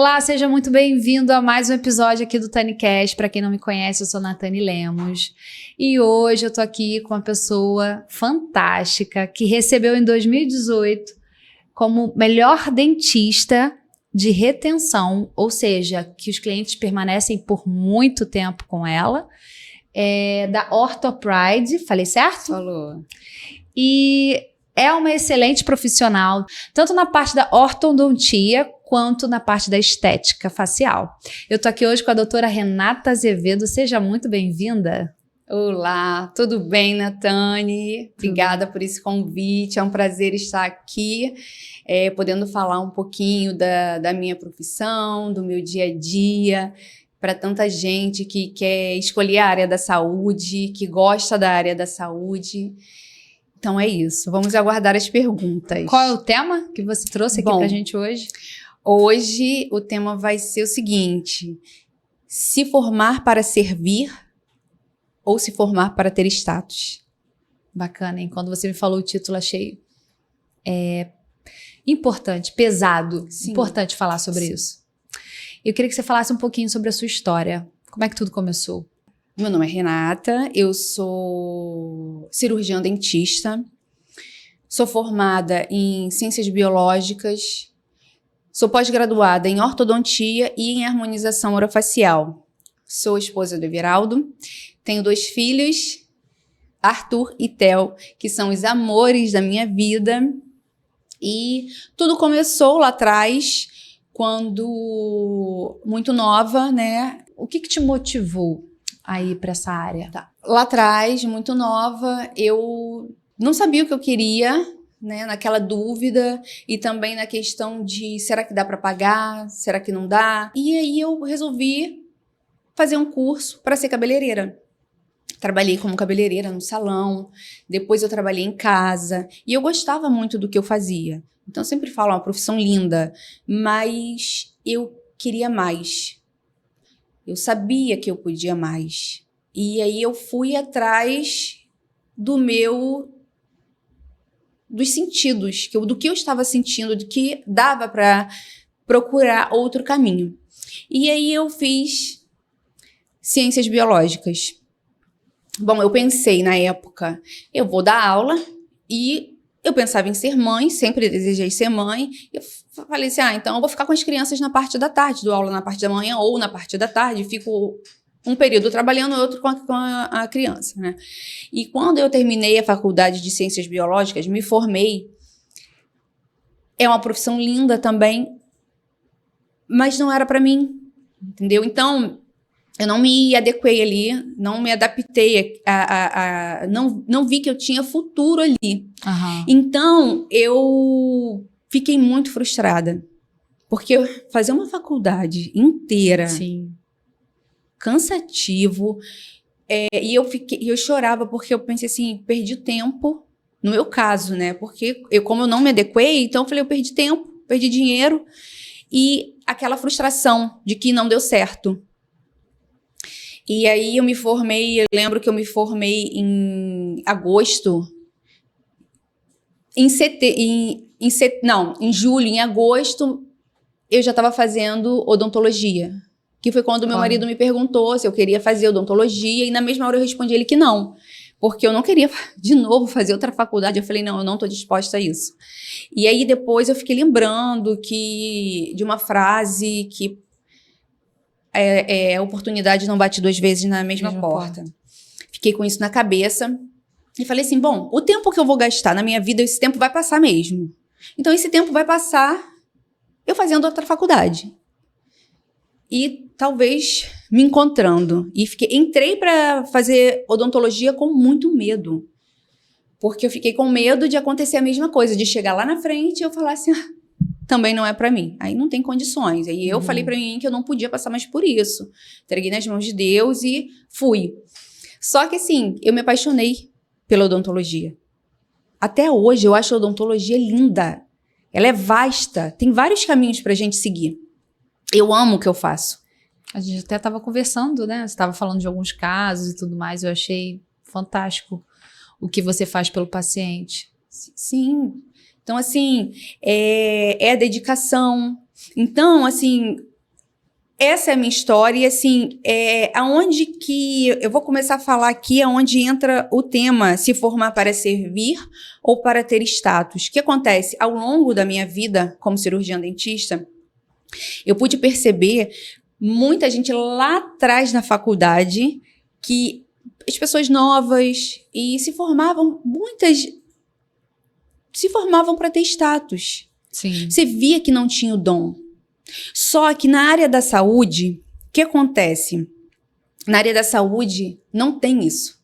Olá, seja muito bem-vindo a mais um episódio aqui do TaniCast. Para quem não me conhece, eu sou Nathani Lemos e hoje eu tô aqui com uma pessoa fantástica que recebeu em 2018 como melhor dentista de retenção, ou seja, que os clientes permanecem por muito tempo com ela, da OrthoPride, falei certo? Falou. E é uma excelente profissional, tanto na parte da ortodontia quanto na parte da estética facial. Eu tô aqui hoje com a doutora Renata Azevedo, seja muito bem-vinda. Olá, tudo bem, Nathani? Obrigada por esse convite, é um prazer estar aqui, podendo falar um pouquinho da minha profissão, do meu dia a dia, para tanta gente que quer escolher a área da saúde, que gosta da área da saúde. Então é isso, vamos aguardar as perguntas. Qual é o tema que você trouxe aqui pra gente hoje? Hoje o tema vai ser o seguinte: se formar para servir ou se formar para ter status? Bacana, hein? Quando você me falou o título, achei importante, pesado. Sim. Importante falar sobre isso. Eu queria que você falasse um pouquinho sobre a sua história. Como é que tudo começou? Meu nome é Renata, eu sou cirurgiã dentista, sou formada em ciências biológicas, sou pós-graduada em ortodontia e em harmonização orofacial. Sou esposa do Everaldo, tenho 2 filhos, Arthur e Theo, que são os amores da minha vida. E tudo começou lá atrás, quando muito nova, né? O que te motivou a ir para essa área? Tá. Lá atrás, muito nova, eu não sabia o que eu queria, né, naquela dúvida e também na questão de será que dá para pagar, será que não dá? E aí eu resolvi fazer um curso para ser cabeleireira. Trabalhei como cabeleireira no salão, depois eu trabalhei em casa e eu gostava muito do que eu fazia. Então eu sempre falo, uma profissão linda, mas eu queria mais. Eu sabia que eu podia mais. E aí eu fui atrás dos sentidos, do que eu estava sentindo, do que dava para procurar outro caminho. E aí eu fiz ciências biológicas. Bom, eu pensei na época, eu vou dar aula e eu pensava em ser mãe, sempre desejei ser mãe. Eu falei assim, então eu vou ficar com as crianças na parte da tarde, dou aula na parte da manhã ou na parte da tarde, fico um período trabalhando, outro com a criança, né? E quando eu terminei a faculdade de Ciências Biológicas, me formei. É uma profissão linda também, mas não era para mim, entendeu? Então, eu não me adequei ali, não me adaptei, não vi que eu tinha futuro ali. Uhum. Então, eu fiquei muito frustrada, porque fazer uma faculdade inteira... Sim. Cansativo, e eu chorava porque eu pensei assim, perdi tempo, no meu caso, né, porque como eu não me adequei, então eu falei, eu perdi tempo, perdi dinheiro, e aquela frustração de que não deu certo. E aí eu me formei, eu lembro que eu me formei em agosto, em julho, em agosto, eu já estava fazendo odontologia. Que foi quando meu marido me perguntou se eu queria fazer odontologia, e na mesma hora eu respondi ele que não, porque eu não queria de novo fazer outra faculdade. Eu falei, não, eu não estou disposta a isso. E aí depois eu fiquei lembrando de uma frase que a oportunidade não bate 2 vezes na mesma porta. Fiquei com isso na cabeça e falei assim, bom, o tempo que eu vou gastar na minha vida, esse tempo vai passar mesmo. Então esse tempo vai passar eu fazendo outra faculdade. E talvez me encontrando. E entrei para fazer odontologia com muito medo. Porque eu fiquei com medo de acontecer a mesma coisa, de chegar lá na frente e eu falar assim, também não é para mim. Aí não tem condições. Aí eu falei para mim que eu não podia passar mais por isso. Entreguei nas mãos de Deus e fui. Só que assim, eu me apaixonei pela odontologia. Até hoje eu acho a odontologia linda. Ela é vasta, tem vários caminhos pra gente seguir. Eu amo o que eu faço. A gente até estava conversando, né? Você estava falando de alguns casos e tudo mais. Eu achei fantástico o que você faz pelo paciente. Sim. Então, assim, é a dedicação. Então, assim, essa é a minha história, e assim, aonde que eu vou começar a falar aqui, aonde entra o tema se formar para servir ou para ter status. O que acontece? Ao longo da minha vida como cirurgiã dentista, eu pude perceber muita gente lá atrás na faculdade, que as pessoas novas e muitas se formavam para ter status. Sim. Você via que não tinha o dom. Só que na área da saúde, o que acontece? Na área da saúde, não tem isso.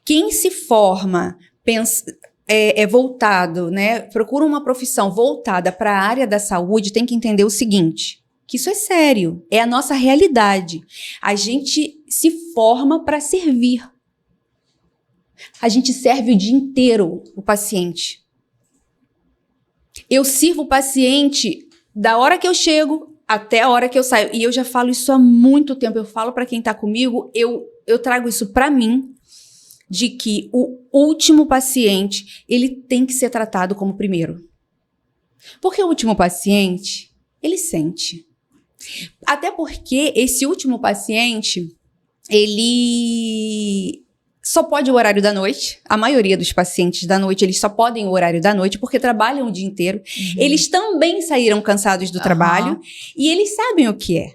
Quem se forma voltado, né? Procura uma profissão voltada para a área da saúde, tem que entender o seguinte, que isso é sério, é a nossa realidade. A gente se forma para servir. A gente serve o dia inteiro o paciente. Eu sirvo o paciente da hora que eu chego até a hora que eu saio. E eu já falo isso há muito tempo. Eu falo para quem está comigo, eu trago isso para mim, de que o último paciente, ele tem que ser tratado como o primeiro. Porque o último paciente, ele sente. Até porque esse último paciente, ele só pode o horário da noite. A maioria dos pacientes da noite, eles só podem o horário da noite porque trabalham o dia inteiro. Uhum. Eles também saíram cansados do trabalho e eles sabem o que é.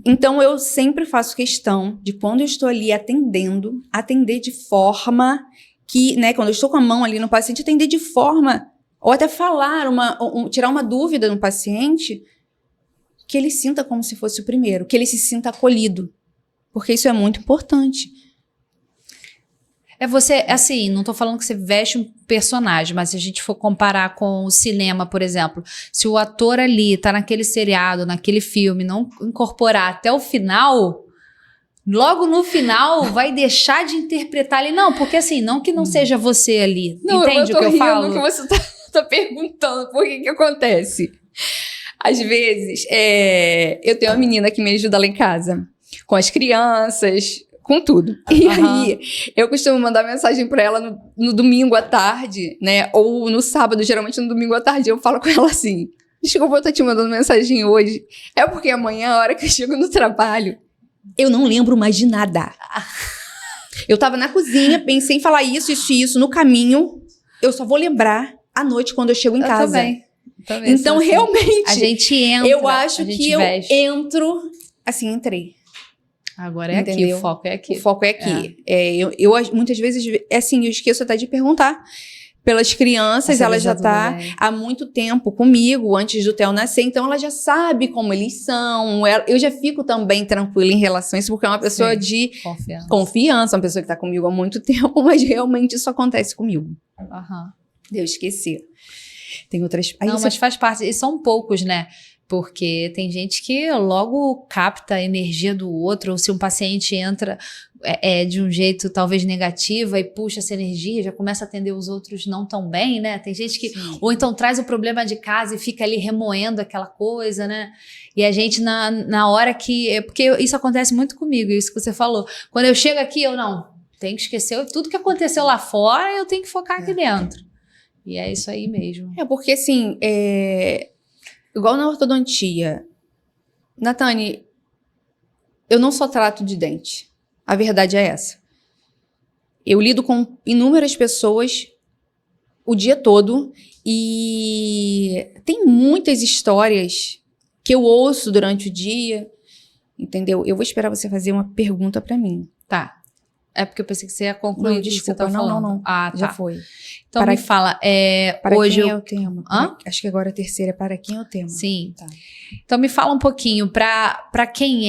Então, eu sempre faço questão de, quando eu estou ali atender de forma que, né, quando eu estou com a mão ali no paciente, atender de forma, ou até falar, tirar uma dúvida no paciente, que ele sinta como se fosse o primeiro, que ele se sinta acolhido. Porque isso é muito importante. Você, assim, não tô falando que você veste um personagem, mas se a gente for comparar com o cinema, por exemplo, se o ator ali tá naquele seriado, naquele filme, não incorporar até o final, logo no final vai deixar de interpretar ali. Não, porque assim, não que não seja você ali. Não, entende o que eu falo? Não, que você tá perguntando por que acontece. Às vezes, eu tenho uma menina que me ajuda lá em casa, com as crianças, com tudo. E aí, eu costumo mandar mensagem pra ela no domingo à tarde, né? Ou no sábado, geralmente no domingo à tarde, eu falo com ela assim: desculpa eu estar te mandando mensagem hoje. É porque amanhã, a hora que eu chego no trabalho, eu não lembro mais de nada. Eu tava na cozinha, pensei em falar isso, isso e isso no caminho. Eu só vou lembrar à noite, quando eu chego em casa. Também então, assim, realmente, a gente entra, eu acho que eu entro, assim, entrei. Agora é aqui, o foco é aqui. O foco é aqui. Eu muitas vezes, assim, eu esqueço até de perguntar pelas crianças. Ela já tá há muito tempo comigo, antes do Theo nascer, então ela já sabe como eles são. Eu já fico também tranquila em relação a isso, porque é uma pessoa de confiança, uma pessoa que tá comigo há muito tempo, mas realmente isso acontece comigo. Eu esqueci. Tem outras... mas faz parte, e são poucos, né? Porque tem gente que logo capta a energia do outro, ou se um paciente entra de um jeito talvez negativo e puxa essa energia, já começa a atender os outros não tão bem, né? Tem gente que, sim, ou então traz o problema de casa e fica ali remoendo aquela coisa, né? E a gente na hora que... Porque isso acontece muito comigo, isso que você falou. Quando eu chego aqui, eu tenho que esquecer tudo que aconteceu lá fora, eu tenho que focar aqui dentro. E é isso aí mesmo. Porque assim, igual na ortodontia, Nathane, eu não só trato de dente. A verdade é essa. Eu lido com inúmeras pessoas o dia todo e tem muitas histórias que eu ouço durante o dia, entendeu? Eu vou esperar você fazer uma pergunta pra mim. Tá. É porque eu pensei que você ia concluir. Não, desculpa, não. Ah, tá. Já foi. Então me fala, para hoje quem é o tema? Acho que agora a terceira é para quem é o tema. Sim. Tá. Então me fala um pouquinho, para quem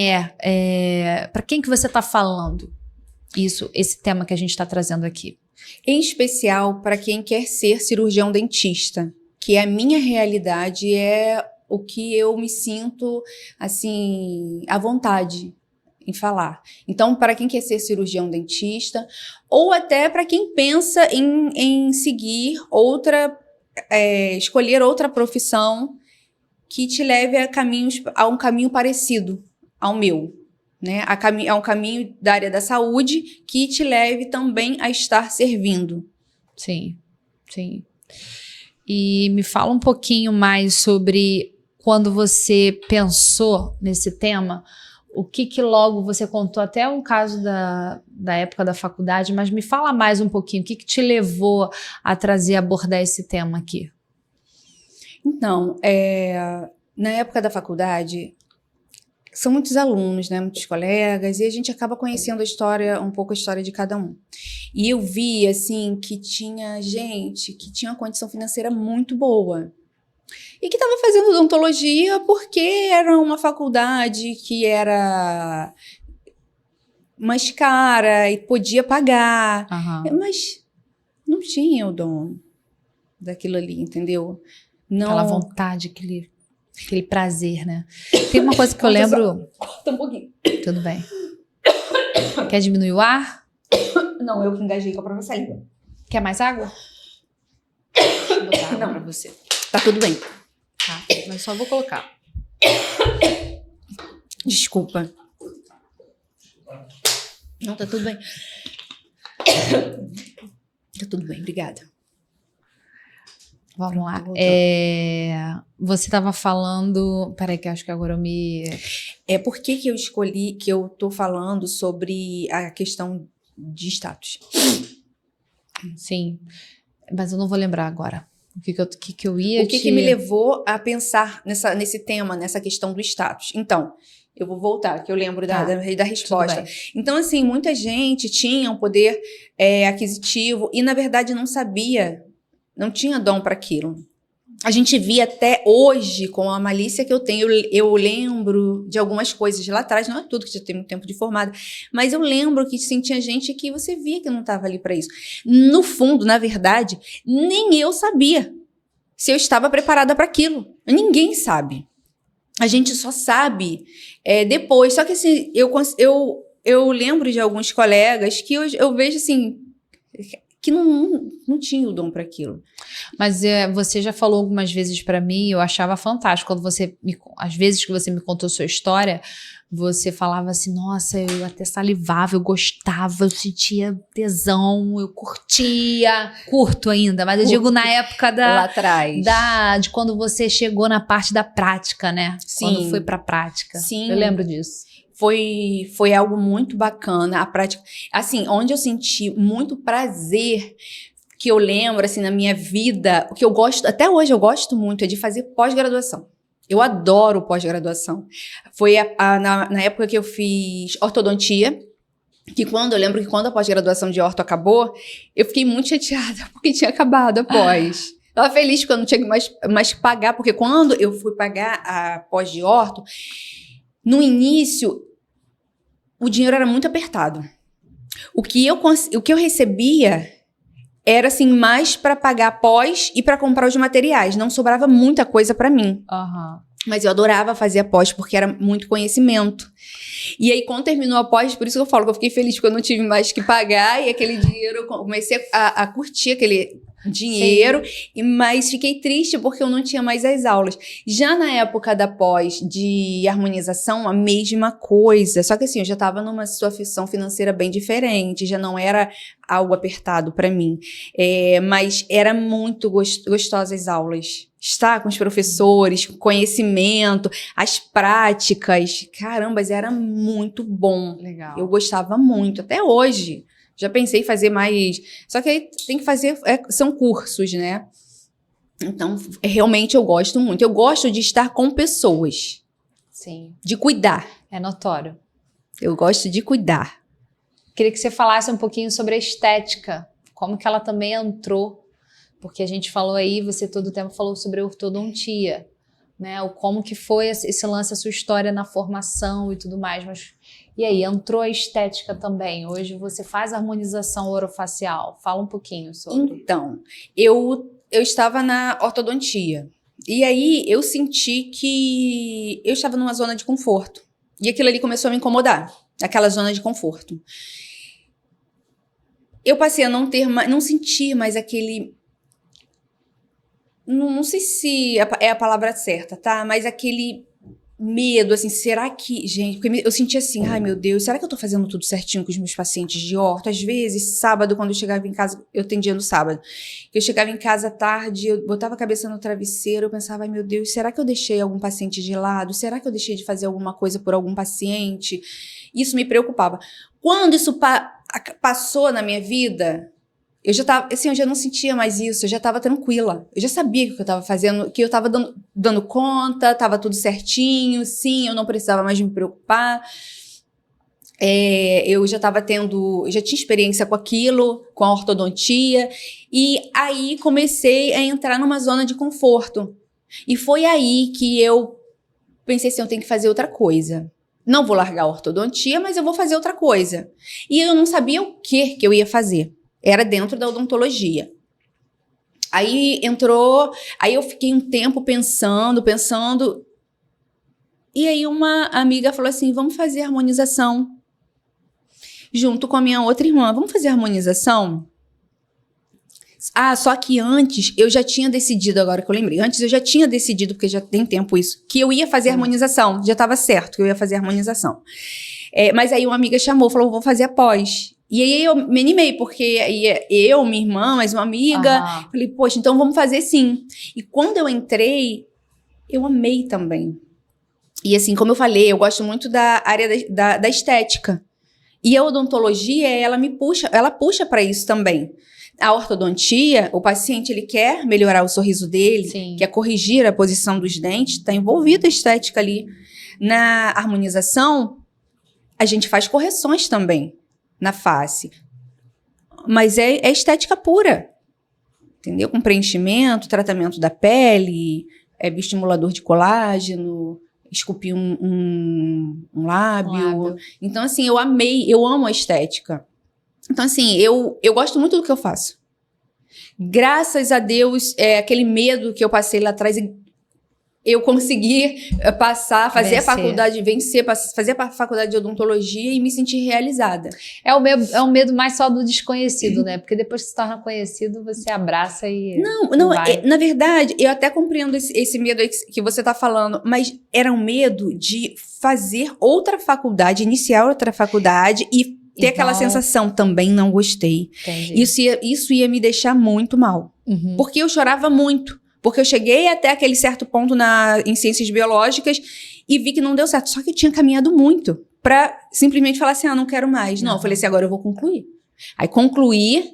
para quem que você está falando esse tema que a gente está trazendo aqui? Em especial para quem quer ser cirurgião dentista, que a minha realidade é o que eu me sinto, assim, à vontade em falar. Então, para quem quer ser cirurgião dentista, ou até para quem pensa em seguir escolher outra profissão que te leve a um caminho parecido ao meu, né? A um caminho da área da saúde que te leve também a estar servindo. Sim, sim. E me fala um pouquinho mais sobre quando você pensou nesse tema, o que logo você contou, até um caso da época da faculdade, mas me fala mais um pouquinho, o que te levou a abordar esse tema aqui? Então, na época da faculdade, são muitos alunos, né, muitos colegas, e a gente acaba conhecendo um pouco a história de cada um. E eu vi, assim, que tinha gente que tinha uma condição financeira muito boa. E que estava fazendo odontologia porque era uma faculdade que era mais cara e podia pagar. Uhum. Mas não tinha o dom daquilo ali, entendeu? Não... Aquela vontade, aquele prazer, né? Tem uma coisa que eu lembro... Corta um pouquinho. Tudo bem. Quer diminuir o ar? Não, eu que engajei com a própria saliva. Quer mais água? Deixa eu botar água pra você. Tá tudo bem. Tá, mas só vou colocar. Desculpa. Não, tá tudo bem. Tá tudo bem, obrigada. Vamos lá. Você estava falando... Peraí, que acho que agora eu me... Por que eu escolhi, que eu tô falando sobre a questão de status? Sim, mas eu não vou lembrar agora. O que eu ia O que me levou a pensar nesse tema, nessa questão do status? Então, eu vou voltar, que eu lembro da resposta. Então, assim, muita gente tinha um poder aquisitivo e, na verdade, não sabia, não tinha dom para aquilo. A gente via até hoje, com a malícia que eu tenho, eu lembro de algumas coisas lá atrás, não é tudo que já tem muito tempo de formada, mas eu lembro que sim, tinha gente que você via que não estava ali para isso. No fundo, na verdade, nem eu sabia se eu estava preparada para aquilo. Ninguém sabe. A gente só sabe depois. Só que assim, eu lembro de alguns colegas que eu vejo assim... que não tinha o dom para aquilo. Mas você já falou algumas vezes para mim, eu achava fantástico, quando às vezes que você me contou sua história, você falava assim, nossa, eu até salivava, eu gostava, eu sentia tesão, eu curto ainda, mas eu digo na época lá atrás. De quando você chegou na parte da prática, né? Sim. Quando foi pra prática. Sim. Eu lembro disso. Foi algo muito bacana, a prática, assim, onde eu senti muito prazer, que eu lembro, assim, na minha vida, o que eu gosto, até hoje eu gosto muito, é de fazer pós-graduação. Eu adoro pós-graduação. Foi na época que eu fiz ortodontia, eu lembro que quando a pós-graduação de orto acabou, eu fiquei muito chateada, porque tinha acabado a pós. Estava feliz quando não tinha mais que pagar, porque quando eu fui pagar a pós de orto, no início, o dinheiro era muito apertado. O que eu recebia era, assim, mais para pagar pós e para comprar os materiais. Não sobrava muita coisa para mim. Uhum. Mas eu adorava fazer a pós, porque era muito conhecimento. E aí, quando terminou a pós, por isso que eu falo que eu fiquei feliz, porque eu não tive mais que pagar. E aquele dinheiro, eu comecei a curtir aquele dinheiro, mas fiquei triste porque eu não tinha mais as aulas. Já na época da pós de harmonização, a mesma coisa. Só que assim, eu já estava numa situação financeira bem diferente, já não era algo apertado para mim. Mas era muito gostosa as aulas. Estar com os professores, conhecimento, as práticas. Caramba, era muito bom. Legal. Eu gostava muito, até hoje. Já pensei em fazer mais... Só que aí tem que fazer... são cursos, né? Então, realmente eu gosto muito. Eu gosto de estar com pessoas. Sim. De cuidar. É notório. Eu gosto de cuidar. Queria que você falasse um pouquinho sobre a estética. Como que ela também entrou. Porque a gente falou aí, você todo o tempo falou sobre a ortodontia. Né? Como que foi esse lance, a sua história na formação e tudo mais. Mas... E aí, entrou a estética também. Hoje você faz harmonização orofacial. Fala um pouquinho sobre. Então, eu estava na ortodontia. E aí, eu senti que eu estava numa zona de conforto. E aquilo ali começou a me incomodar. Aquela zona de conforto. Eu passei a não sentir mais aquele... Não sei se é a palavra certa, tá? Mas aquele medo, assim, será que, gente, porque eu sentia assim, ai meu Deus, será que eu tô fazendo tudo certinho com os meus pacientes de orto? Às vezes, sábado, quando eu chegava em casa, eu atendia no sábado, eu chegava em casa à tarde, eu botava a cabeça no travesseiro, eu pensava, ai meu Deus, será que eu deixei algum paciente de lado? Será que eu deixei de fazer alguma coisa por algum paciente? Isso me preocupava. Quando isso passou na minha vida, eu já tava, assim, eu já não sentia mais isso, eu já estava tranquila. Eu já sabia que eu estava fazendo, que eu estava dando conta, estava tudo certinho, sim, eu não precisava mais me preocupar. Eu já estava já tinha experiência com aquilo, com a ortodontia, e aí comecei a entrar numa zona de conforto. E foi aí que eu pensei assim, eu tenho que fazer outra coisa. Não vou largar a ortodontia, mas eu vou fazer outra coisa. E eu não sabia o que eu ia fazer. Era dentro da odontologia. Aí eu fiquei um tempo pensando. E aí uma amiga falou assim, vamos fazer harmonização. Junto com a minha outra irmã, vamos fazer harmonização? Ah, só que antes eu já tinha decidido, agora que eu lembrei, antes eu já tinha decidido, porque já tem tempo isso, que eu ia fazer harmonização. Já estava certo que eu ia fazer harmonização. Mas aí uma amiga chamou, falou, vou fazer a pós. E aí eu me animei, porque eu, minha irmã, mais uma amiga, falei, poxa, então vamos fazer sim. E quando eu entrei, eu amei também. E assim, como eu falei, eu gosto muito da área da estética. E a odontologia, ela puxa para isso também. A ortodontia, o paciente, ele quer melhorar o sorriso dele, sim, quer corrigir a posição dos dentes, está envolvida a estética ali. Na harmonização, a gente faz correções também na face. Mas é estética pura, entendeu? Com preenchimento, tratamento da pele, bioestimulador de colágeno, esculpir um lábio. Então, assim, eu amo a estética. Então, assim, eu gosto muito do que eu faço. Graças a Deus, aquele medo que eu passei lá atrás, eu consegui fazer a faculdade, fazer a faculdade de odontologia e me sentir realizada. É um medo mais só do desconhecido, né? Porque depois que se torna conhecido, você abraça e Não, na verdade, eu até compreendo esse medo aí que você está falando, mas era um medo de fazer outra faculdade, iniciar outra faculdade e ter aquela sensação, também não gostei. Isso ia me deixar muito mal. Uhum. Porque eu chorava muito. Porque eu cheguei até aquele certo ponto em ciências biológicas e vi que não deu certo. Só que eu tinha caminhado muito pra simplesmente falar assim, não quero mais. Não, eu falei assim, agora eu vou concluir. Aí concluí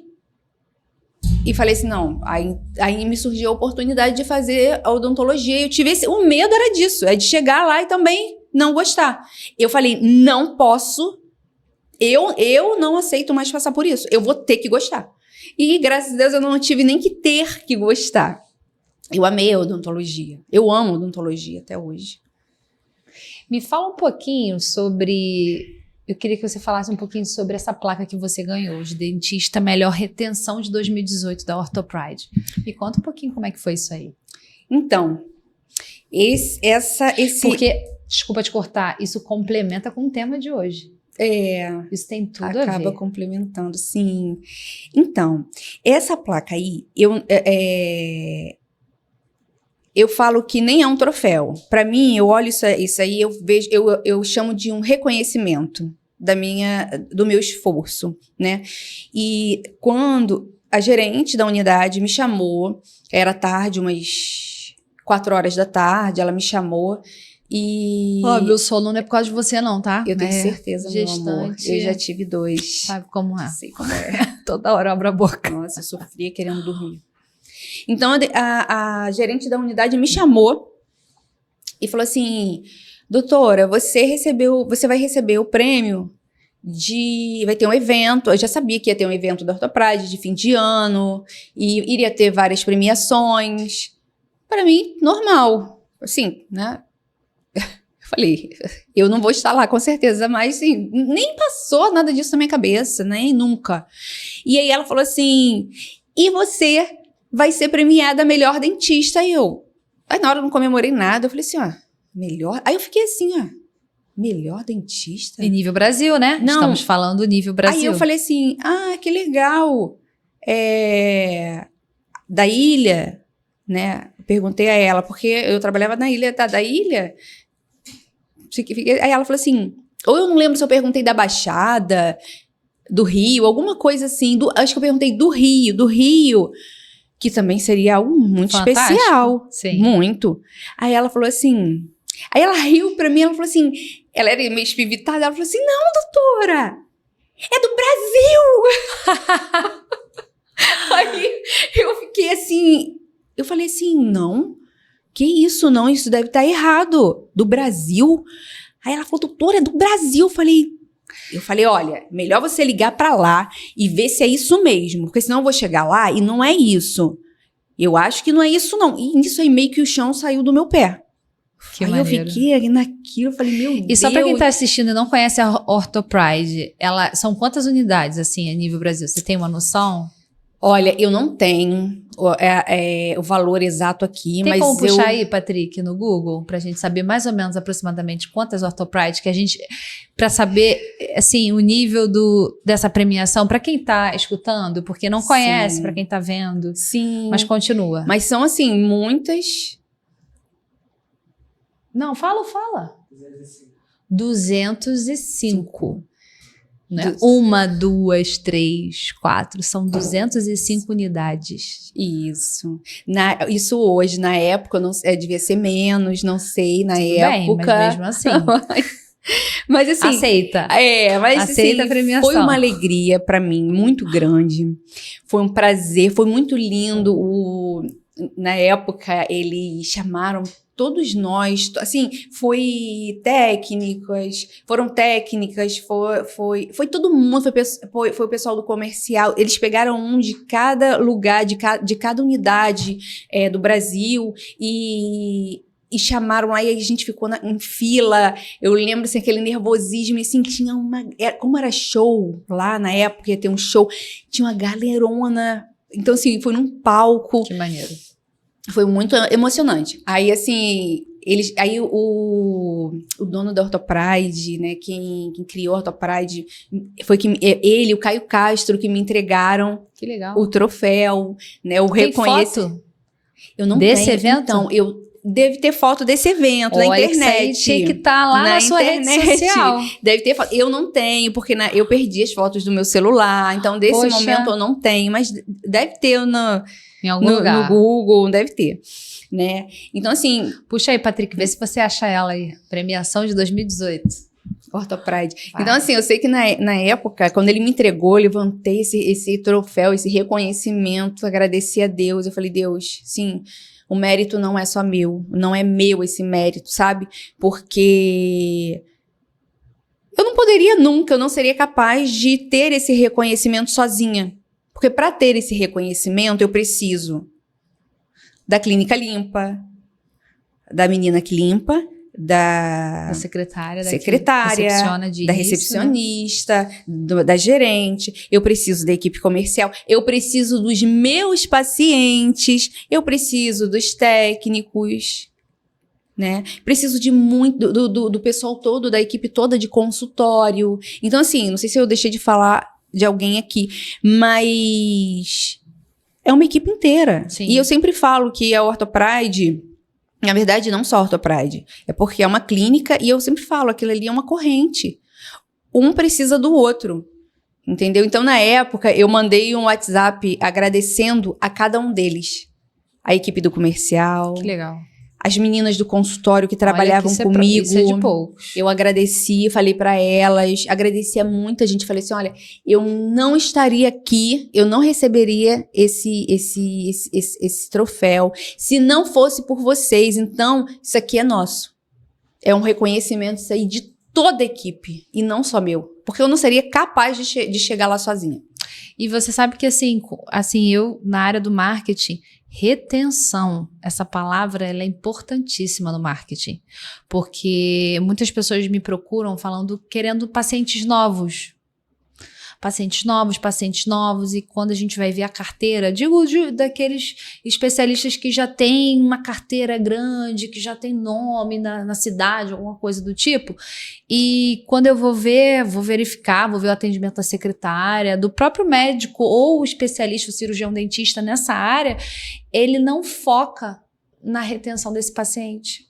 e falei assim, não. Aí me surgiu a oportunidade de fazer a odontologia. Eu tive o medo era disso, de chegar lá e também não gostar. Eu falei, não posso, eu não aceito mais passar por isso. Eu vou ter que gostar. E graças a Deus eu não tive nem que ter que gostar. Eu amei a odontologia. Eu amo odontologia até hoje. Me fala um pouquinho sobre... Eu queria que você falasse um pouquinho sobre essa placa que você ganhou, de dentista melhor retenção de 2018 da OrthoPride. Me conta um pouquinho como é que foi isso aí. Então, Porque, desculpa te cortar, isso complementa com o tema de hoje. Isso tem tudo a ver. Acaba complementando, sim. Então, essa placa aí, eu falo que nem é um troféu. Para mim, eu olho isso aí, eu chamo de um reconhecimento do meu esforço, né? E quando a gerente da unidade me chamou, era tarde, umas 4 horas da tarde, ela me chamou e... meu sono não é por causa de você não, tá? Eu tenho certeza, gestante, meu amor. Eu já tive 2. Sabe como é? Sei como é. Toda hora eu abro a boca. Nossa, eu sofria querendo dormir. Então, a gerente da unidade me chamou e falou assim, doutora, você vai receber o prêmio vai ter um evento, eu já sabia que ia ter um evento da OrthoPride de fim de ano, e iria ter várias premiações. Para mim, normal, assim, né? Eu falei, eu não vou estar lá com certeza, mas assim, nem passou nada disso na minha cabeça, nem nunca. E aí ela falou assim, e você vai ser premiada a melhor dentista. Aí na hora eu não comemorei nada, eu falei assim, melhor? Aí eu fiquei assim, melhor dentista? E nível Brasil, né? Não. Estamos falando nível Brasil. Aí eu falei assim, que legal. Da ilha, né? Perguntei a ela, porque eu trabalhava na ilha, da ilha. Aí ela falou assim, ou eu não lembro se eu perguntei da Baixada, do Rio, alguma coisa assim. Acho que eu perguntei do Rio, que também seria algo muito Fantástico. especial. Sim. Muito. Aí ela falou assim... Aí ela riu pra mim, ela falou assim... Ela era meio espivitada, ela falou assim, não, doutora, é do Brasil! Aí eu fiquei assim... Eu falei assim, não, que isso, não, isso deve estar errado. Do Brasil? Aí ela falou, doutora, é do Brasil. Eu falei, olha, melhor você ligar pra lá e ver se é isso mesmo, porque senão eu vou chegar lá e não é isso. Eu acho que não é isso, não. E nisso aí meio que o chão saiu do meu pé. Que aí maneiro. eu fiquei ali naquilo, eu falei, meu Deus. E só pra quem tá assistindo e não conhece a OrthoPride, são quantas unidades, assim, a nível Brasil? Você tem uma noção? Olha, eu não tenho o valor exato aqui, Tem mas como puxar aí, Patrick, no Google, pra gente saber mais ou menos aproximadamente quantas OrthoPride que a gente... Pra saber, assim, o nível dessa premiação, pra quem tá escutando, porque não conhece, Sim. pra quem tá vendo. Sim. Mas continua. Mas são, assim, muitas... Não, fala. 205. Né? 1, 2, 3, 4. São 205 unidades. Isso. Isso hoje, na época, não, devia ser menos, não sei, na Tudo época. Bem, mas mesmo assim. Mas assim... Aceita. Mas Aceita assim, a premiação. foi uma alegria pra mim, muito grande. Foi um prazer, foi muito lindo. Na época, eles chamaram todos nós, assim, foram técnicas, foi todo mundo, foi o pessoal do comercial, eles pegaram um de cada lugar, de cada unidade do Brasil e chamaram lá e a gente ficou em fila. Eu lembro, assim, aquele nervosismo, assim, que tinha como era show lá na época, ia ter um show, tinha uma galerona, então, assim, foi num palco. Que maneiro. Foi muito emocionante. Aí, assim, o dono da OrthoPride, né, quem criou a OrthoPride, foi ele, o Caio Castro, que me entregaram que legal. o troféu, né, o reconhecimento. Foto eu não desse tenho, evento? Então, deve ter foto desse evento na internet. Isso aí tinha que estar lá na sua rede social. Deve ter foto. Eu não tenho, porque eu perdi as fotos do meu celular, então desse momento eu não tenho, mas deve ter em algum lugar. No Google, deve ter, né? Então, assim... Puxa aí, Patrick, vê se você acha ela aí. Premiação de 2018. OrthoPride. Então, assim, eu sei que na época, quando ele me entregou, eu levantei esse troféu, esse reconhecimento, agradeci a Deus. Eu falei, Deus, sim, o mérito não é só meu, não é meu esse mérito, sabe? Porque... eu não poderia nunca, eu não seria capaz de ter esse reconhecimento sozinha. Porque para ter esse reconhecimento, eu preciso da clínica limpa, da menina que limpa, da secretária, da recepcionista, né? Da gerente. Eu preciso da equipe comercial, eu preciso dos meus pacientes, eu preciso dos técnicos, né? Preciso de muito do pessoal todo, da equipe toda de consultório. Então, assim, não sei se eu deixei de falar de alguém aqui, mas é uma equipe inteira. Sim. E eu sempre falo que a OrthoPride, na verdade, não só a OrthoPride, é porque é uma clínica e eu sempre falo, aquilo ali é uma corrente. Um precisa do outro, entendeu? Então, na época, eu mandei um WhatsApp agradecendo a cada um deles. A equipe do comercial. Que legal. As meninas do consultório que trabalhavam comigo. Isso é de poucos. Eu agradeci, falei pra elas, agradeci a muita gente. Falei assim, olha, eu não estaria aqui, eu não receberia esse troféu se não fosse por vocês. Então, isso aqui é nosso. É um reconhecimento isso aí de toda a equipe e não só meu. Porque eu não seria capaz de chegar lá sozinha. E você sabe que assim, eu na área do marketing, retenção, essa palavra ela é importantíssima no marketing, porque muitas pessoas me procuram querendo pacientes novos, e quando a gente vai ver a carteira, daqueles especialistas que já têm uma carteira grande, que já tem nome na cidade, alguma coisa do tipo, e quando eu vou verificar, vou ver o atendimento da secretária, do próprio médico ou o especialista, o cirurgião dentista nessa área, ele não foca na retenção desse paciente.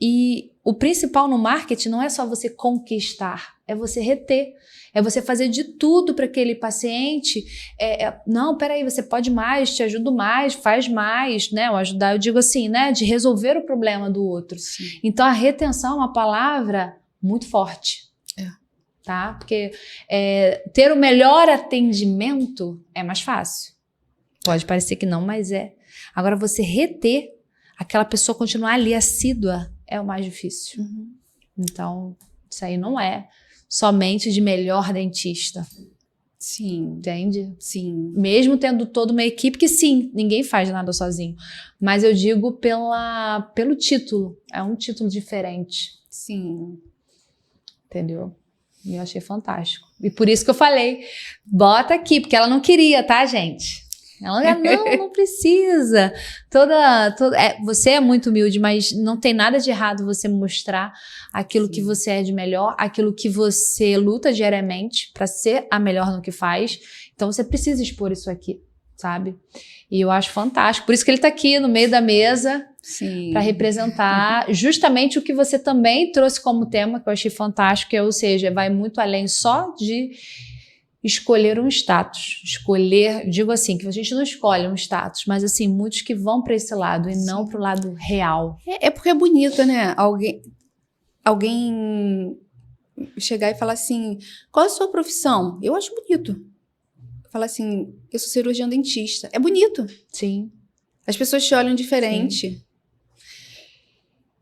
E o principal no marketing não é só você conquistar, é você reter. É você fazer de tudo para aquele paciente. Não, peraí, você pode mais, te ajudo mais, faz mais, né? Eu digo assim, né? De resolver o problema do outro. Sim. Então, a retenção é uma palavra muito forte. Tá? Porque ter o melhor atendimento é mais fácil. Pode parecer que não, mas é. Agora, você reter, aquela pessoa continuar ali assídua, é o mais difícil. Uhum. Então, isso aí não é somente de melhor dentista. Sim. Entende? Sim. Mesmo tendo toda uma equipe que sim, ninguém faz nada sozinho. Mas eu digo pelo título. É um título diferente. Sim. Entendeu? E eu achei fantástico. E por isso que eu falei, bota aqui, porque ela não queria, tá, gente? Ela não precisa. Você é muito humilde, mas não tem nada de errado você mostrar aquilo Sim. que você é de melhor, aquilo que você luta diariamente para ser a melhor no que faz. Então você precisa expor isso aqui, sabe? E eu acho fantástico. Por isso que ele tá aqui no meio da mesa para representar justamente o que você também trouxe como tema, que eu achei fantástico, ou seja, vai muito além só de escolher um status. Digo assim, que a gente não escolhe um status, mas assim, muitos que vão para esse lado e não para o lado real. É porque é bonito, né? Alguém chegar e falar assim, qual é a sua profissão? Eu acho bonito. Falar assim, eu sou cirurgião dentista. É bonito. Sim. As pessoas te olham diferente. Sim.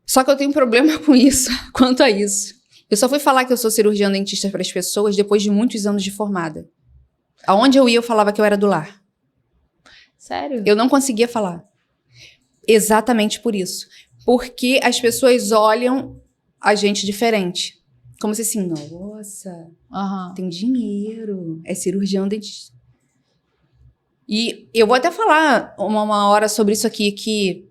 Só que eu tenho um problema com isso, quanto a isso. Eu só fui falar que eu sou cirurgião dentista para as pessoas depois de muitos anos de formada. Aonde eu ia, eu falava que eu era do lar. Sério? Eu não conseguia falar. Exatamente por isso. Porque as pessoas olham a gente diferente. Como se assim, nossa, tem dinheiro, é cirurgião dentista. E eu vou até falar uma hora sobre isso aqui, que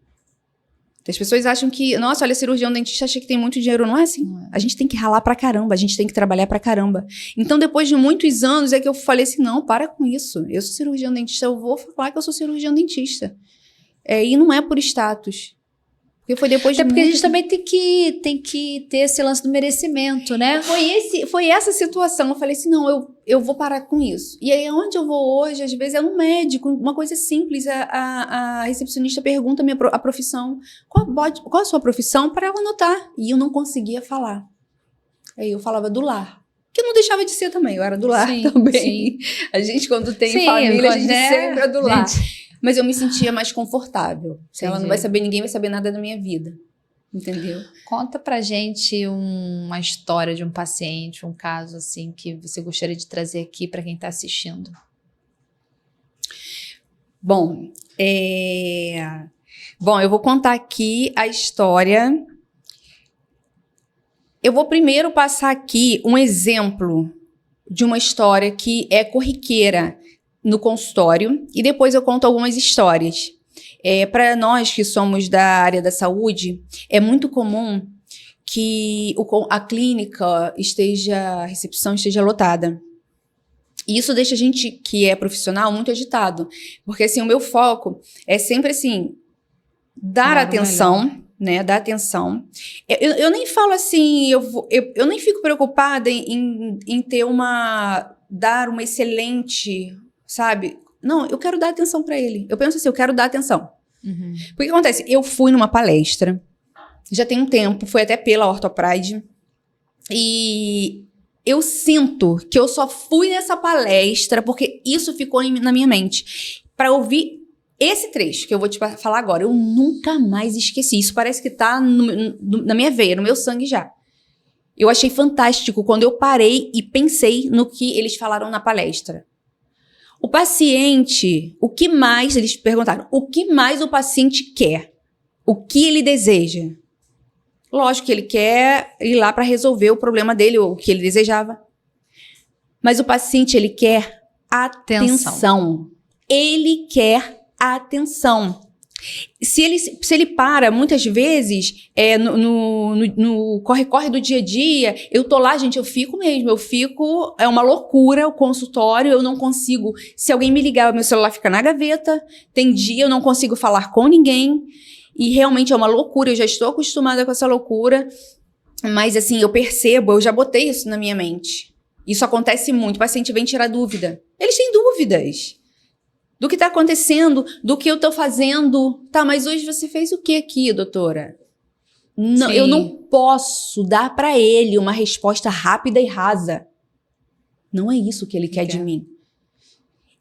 as pessoas acham que, nossa, olha, cirurgião dentista acha que tem muito dinheiro. Não é assim. Não é. A gente tem que ralar pra caramba, a gente tem que trabalhar pra caramba. Então, depois de muitos anos, é que eu falei assim, não, para com isso. Eu sou cirurgião dentista, eu vou falar que eu sou cirurgião dentista. E não é por status. Porque foi depois de porque a gente também tem que ter esse lance do merecimento, né? Foi essa situação. Eu falei assim, não, eu vou parar com isso. E aí, onde eu vou hoje, às vezes, é no médico. Uma coisa simples, a recepcionista pergunta a profissão. Qual a sua profissão? Para ela anotar. E eu não conseguia falar. Aí eu falava do lar. Que não deixava de ser também. Eu era do lar também. Sim. A gente, quando tem família, a gente sempre é do lar. Mas eu me sentia mais confortável. Ela não vai saber, ninguém vai saber nada da minha vida. Entendeu? Conta pra gente uma história de um paciente, um caso assim, que você gostaria de trazer aqui para quem está assistindo. Bom, eu vou contar aqui a história. Eu vou primeiro passar aqui um exemplo de uma história que é corriqueira no consultório, e depois eu conto algumas histórias. Para nós que somos da área da saúde, é muito comum que a clínica a recepção esteja lotada. E isso deixa a gente que é profissional muito agitado, porque assim, o meu foco é sempre assim, dar atenção, né? Dar atenção. Eu nem falo assim, eu nem fico preocupada em dar uma excelente, sabe? Não, eu quero dar atenção para ele. Eu penso assim, eu quero dar atenção. Uhum. Porque o que acontece? Eu fui numa palestra, já tem um tempo, foi até pela Orthopride, e eu sinto que eu só fui nessa palestra porque isso ficou na minha mente. Para ouvir esse trecho que eu vou te falar agora, eu nunca mais esqueci. Isso parece que tá na minha veia, no meu sangue já. Eu achei fantástico quando eu parei e pensei no que eles falaram na palestra. O paciente, eles perguntaram, o que mais o paciente quer? O que ele deseja? Lógico que ele quer ir lá para resolver o problema dele, o que ele desejava. Mas o paciente, ele quer atenção. Ele quer atenção. Se ele para, muitas vezes, no corre-corre do dia a dia, eu tô lá, gente, eu fico, é uma loucura o consultório, eu não consigo, se alguém me ligar, meu celular fica na gaveta, tem dia eu não consigo falar com ninguém, E realmente é uma loucura, eu já estou acostumada com essa loucura. Mas assim, eu percebo, eu já botei isso na minha mente. Isso acontece muito, o paciente vem tirar dúvida. Eles têm dúvidas do que está acontecendo, do que eu estou fazendo. Tá, mas hoje você fez o que aqui, doutora? Não, eu não posso dar para ele uma resposta rápida e rasa. Não é isso que ele quer de mim.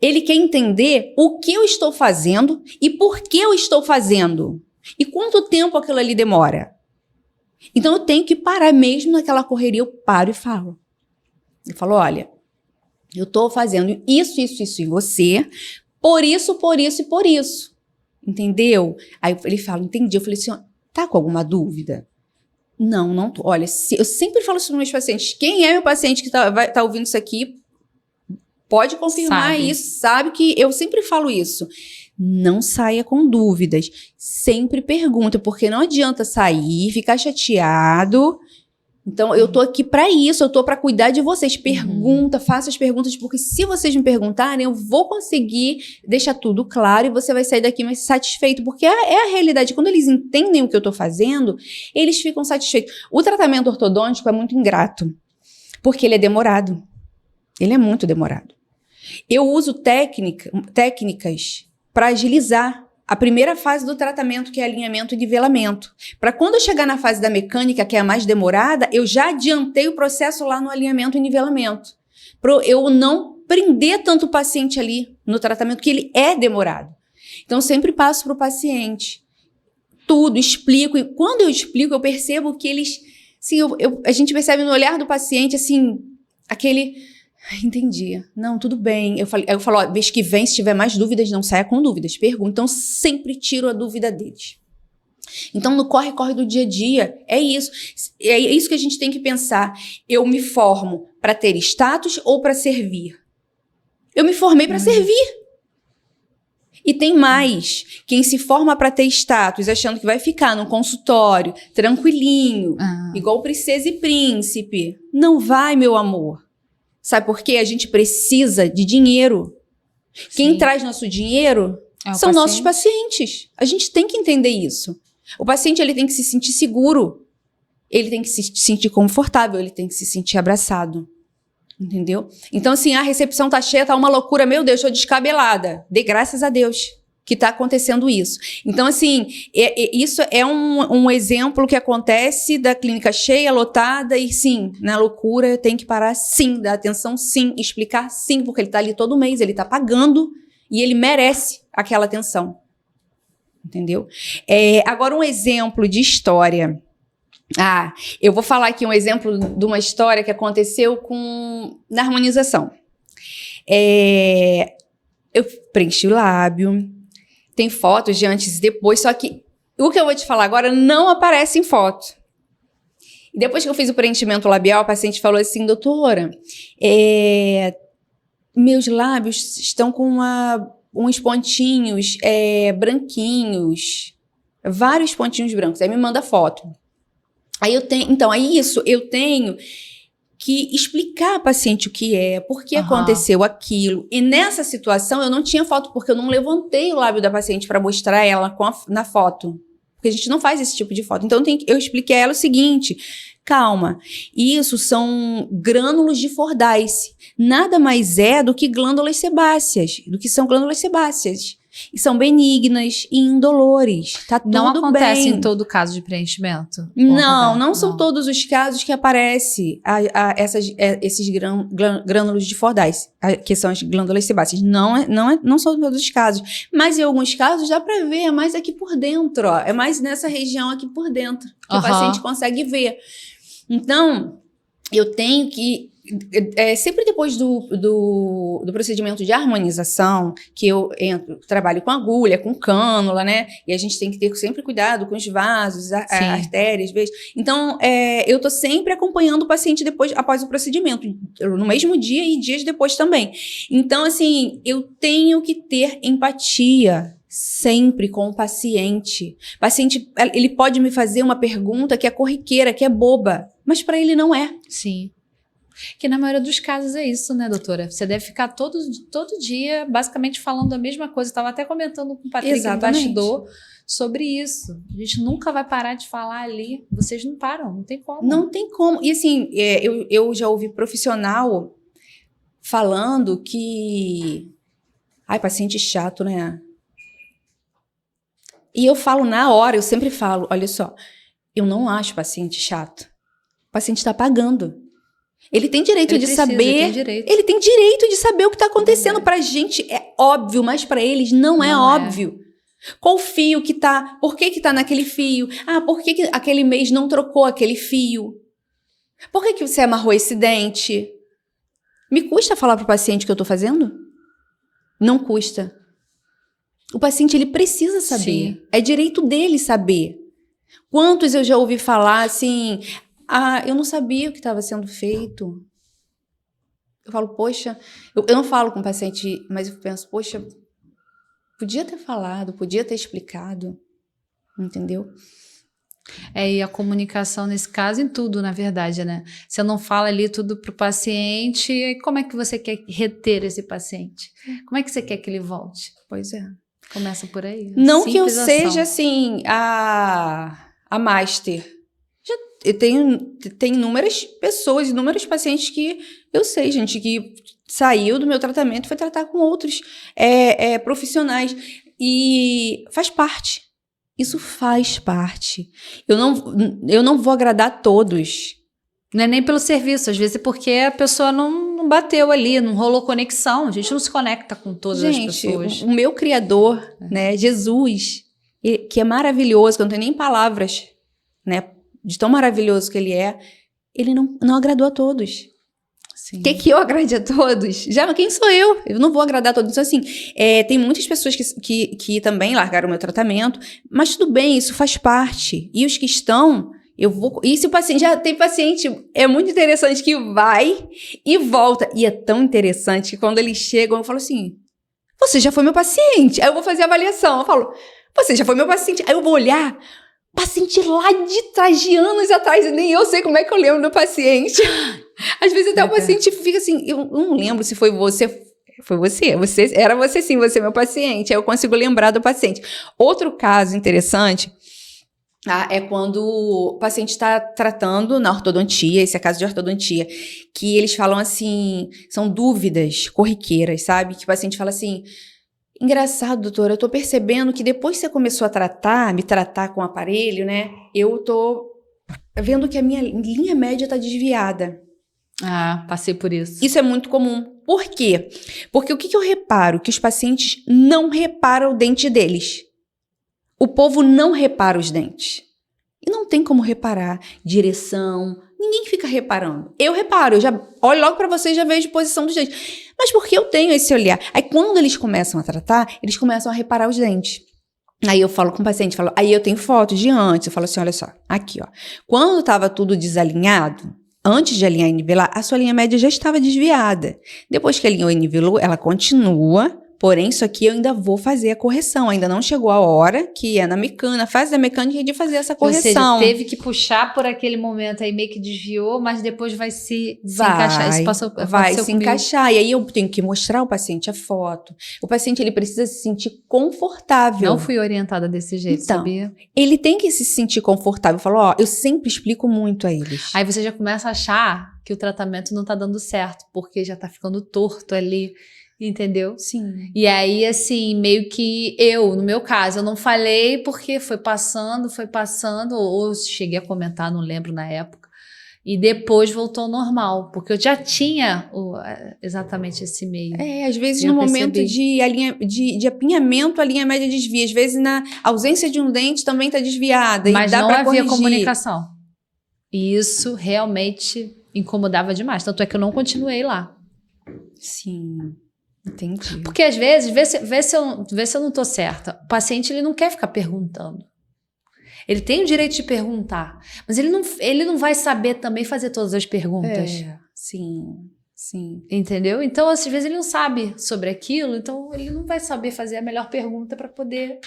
Ele quer entender o que eu estou fazendo e por que eu estou fazendo. E quanto tempo aquilo ali demora. Então eu tenho que parar mesmo naquela correria, eu paro e falo. Eu falo, olha, eu estou fazendo isso em você, por isso e por isso. Entendeu? Aí ele fala, entendi. Eu falei assim, tá com alguma dúvida? Não tô. Olha, eu sempre falo isso para meus pacientes. Quem é meu paciente que tá ouvindo isso aqui, pode confirmar isso, sabe que eu sempre falo isso. Não saia com dúvidas. Sempre pergunta, porque não adianta sair, ficar chateado. Então, eu tô aqui para isso, eu tô para cuidar de vocês. Pergunta, faça as perguntas, porque se vocês me perguntarem, eu vou conseguir deixar tudo claro e você vai sair daqui mais satisfeito, porque é a realidade. Quando eles entendem o que eu tô fazendo, eles ficam satisfeitos. O tratamento ortodôntico é muito ingrato, porque ele é demorado. Ele é muito demorado. Eu uso técnicas para agilizar a primeira fase do tratamento, que é alinhamento e nivelamento. Para quando eu chegar na fase da mecânica, que é a mais demorada, eu já adiantei o processo lá no alinhamento e nivelamento. Para eu não prender tanto o paciente ali no tratamento, que ele é demorado. Então, eu sempre passo para o paciente tudo, explico. E quando eu explico, eu percebo que eles... Assim, a gente percebe no olhar do paciente, assim, aquele... Entendi. Não, tudo bem. Eu falo, ó, vez que vem, se tiver mais dúvidas, não saia com dúvidas. Pergunta. Então, sempre tiro a dúvida deles. Então, no corre-corre do dia a dia, é isso. É isso que a gente tem que pensar. Eu me formo para ter status ou para servir? Eu me formei para servir. E tem mais. Quem se forma para ter status, achando que vai ficar no consultório, tranquilinho, igual princesa e príncipe. Não vai, meu amor. Sabe por quê? A gente precisa de dinheiro. Sim. Quem traz nosso dinheiro são nossos pacientes. A gente tem que entender isso. O paciente ele tem que se sentir seguro. Ele tem que se sentir confortável. Ele tem que se sentir abraçado. Entendeu? Então, assim, a recepção tá cheia, tá uma loucura. Meu Deus, tô descabelada. Dê graças a Deus que tá acontecendo isso. Então, assim, isso é um exemplo que acontece da clínica cheia, lotada, e sim, na loucura tem que parar sim, dar atenção sim, explicar sim, porque ele tá ali todo mês, ele tá pagando e ele merece aquela atenção. Entendeu? Agora, um exemplo de história. Eu vou falar aqui um exemplo de uma história que aconteceu na harmonização. Eu preenchi o lábio, tem fotos de antes e depois, só que o que eu vou te falar agora não aparece em foto. E depois que eu fiz o preenchimento labial, a paciente falou assim, doutora, meus lábios estão com uns pontinhos branquinhos, vários pontinhos brancos. Aí me manda foto. Aí eu tenho que explicar ao paciente o que por que aconteceu aquilo. E nessa situação eu não tinha foto, porque eu não levantei o lábio da paciente para mostrar ela na foto. Porque a gente não faz esse tipo de foto. Então eu expliquei a ela o seguinte, calma, isso são grânulos de Fordyce. Nada mais do que glândulas sebáceas, E são benignas e indolores. Tá tudo bem. Não acontece em todo caso de preenchimento? Não são todos os casos que aparecem esses grânulos de Fordyce, que são as glândulas sebáceas. Não são todos os casos. Mas em alguns casos dá para ver, é mais aqui por dentro, ó. É mais nessa região aqui por dentro que o paciente consegue ver. Então, eu tenho que... sempre depois do procedimento de harmonização, que eu trabalho com agulha, com cânula, né? E a gente tem que ter sempre cuidado com os vasos, artérias, beijos. Então, eu tô sempre acompanhando o paciente após o procedimento, no mesmo dia e dias depois também. Então, assim, eu tenho que ter empatia sempre com o paciente. O paciente, ele pode me fazer uma pergunta que é corriqueira, que é boba, mas para ele não é. Sim. Que na maioria dos casos é isso, né, doutora? Você deve ficar todo dia basicamente falando a mesma coisa. Eu estava até comentando com o Patrick no bastidor sobre isso. A gente nunca vai parar de falar ali. Vocês não param, não tem como. Não tem como. E assim, eu já ouvi profissional falando que... Ai, paciente chato, né? E eu falo na hora, eu sempre falo, olha só, eu não acho paciente chato. O paciente está pagando. Ele tem direito de saber. Ele tem direito de saber o que está acontecendo. Pra gente é óbvio, mas para eles não é óbvio. Qual fio que tá? Por que tá naquele fio? Ah, por que aquele mês não trocou aquele fio? Por que você amarrou esse dente? Me custa falar pro paciente o que eu tô fazendo? Não custa. O paciente, ele precisa saber. Sim. É direito dele saber. Quantos eu já ouvi falar assim... Ah, eu não sabia o que estava sendo feito. Eu falo, poxa... Eu não falo com o paciente, mas eu penso, poxa... Podia ter falado, podia ter explicado. Entendeu? E a comunicação nesse caso em tudo, na verdade, né? Você não fala ali tudo pro paciente, e como é que você quer reter esse paciente? Como é que você quer que ele volte? Pois é. Começa por aí. Não que eu seja, assim, a master. Eu tenho inúmeras pessoas, inúmeros pacientes que eu sei, gente, que saiu do meu tratamento e foi tratar com outros profissionais. E faz parte. Isso faz parte. Eu não vou agradar a todos. Não é nem pelo serviço, às vezes é porque a pessoa não bateu ali, não rolou conexão. A gente não se conecta com todas as pessoas. O meu criador, né, Jesus, que é maravilhoso, que eu não tenho nem palavras, né, de tão maravilhoso que ele é, ele não agradou a todos. Quer que eu agrade a todos? Já, quem sou eu? Eu não vou agradar a todos. Então, assim, tem muitas pessoas que também largaram o meu tratamento, mas tudo bem, isso faz parte. E os que estão, eu vou... E se o paciente... Já tem paciente, é muito interessante, que vai e volta. E é tão interessante que quando eles chegam, eu falo assim, você já foi meu paciente. Aí eu vou fazer a avaliação. Eu falo, você já foi meu paciente. Aí eu vou olhar... Paciente lá de trás, de anos atrás, e nem eu sei como é que eu lembro do paciente. Às vezes até o paciente fica assim, eu não lembro se foi você. Foi você. Era você sim, você é meu paciente. Aí eu consigo lembrar do paciente. Outro caso interessante é quando o paciente está tratando na ortodontia, esse é caso de ortodontia, que eles falam assim, são dúvidas corriqueiras, sabe? Que o paciente fala assim... Engraçado, doutora, eu tô percebendo que depois que você começou a me tratar com o aparelho, né? Eu tô vendo que a minha linha média tá desviada. Ah, passei por isso. Isso é muito comum. Por quê? Porque o que eu reparo? Que os pacientes não reparam o dente deles. O povo não repara os dentes. E não tem como reparar direção. Ninguém fica reparando. Eu reparo, eu já olho logo pra vocês e já vejo a posição dos dentes. Mas porque eu tenho esse olhar. Aí quando eles começam a tratar, eles começam a reparar os dentes. Aí eu falo com o paciente, aí eu tenho fotos de antes, eu falo assim, olha só, aqui ó. Quando tava tudo desalinhado, antes de alinhar e nivelar, a sua linha média já estava desviada. Depois que alinhou e nivelou, ela continua, porém isso aqui eu ainda vou fazer a correção. Ainda não chegou a hora, que é na mecânica, fase da mecânica de fazer essa correção. Ou seja, teve que puxar por aquele momento aí, meio que desviou, mas depois vai se encaixar. Isso vai se encaixar. E aí eu tenho que mostrar ao paciente a foto. O paciente, ele precisa se sentir confortável. Não fui orientada desse jeito, então, sabia? Ele tem que se sentir confortável. Eu falo, eu sempre explico muito a eles. Aí você já começa a achar que o tratamento não tá dando certo, porque já tá ficando torto ali. Entendeu? Sim. E aí, assim, meio que no meu caso, eu não falei porque foi passando, ou cheguei a comentar, não lembro na época, e depois voltou ao normal, porque eu já tinha exatamente esse meio. Às vezes no momento de apinhamento, a linha média desvia, às vezes na ausência de um dente também está desviada. Mas e dá não pra havia corrigir. comunicação. E isso realmente incomodava demais, tanto é que eu não continuei lá. Sim. Entendi. Porque às vezes, vê se eu não tô certa. O paciente, ele não quer ficar perguntando. Ele tem o direito de perguntar, mas ele não vai saber também fazer todas as perguntas. Sim. Entendeu? Então, às vezes ele não sabe sobre aquilo, então ele não vai saber fazer a melhor pergunta para poder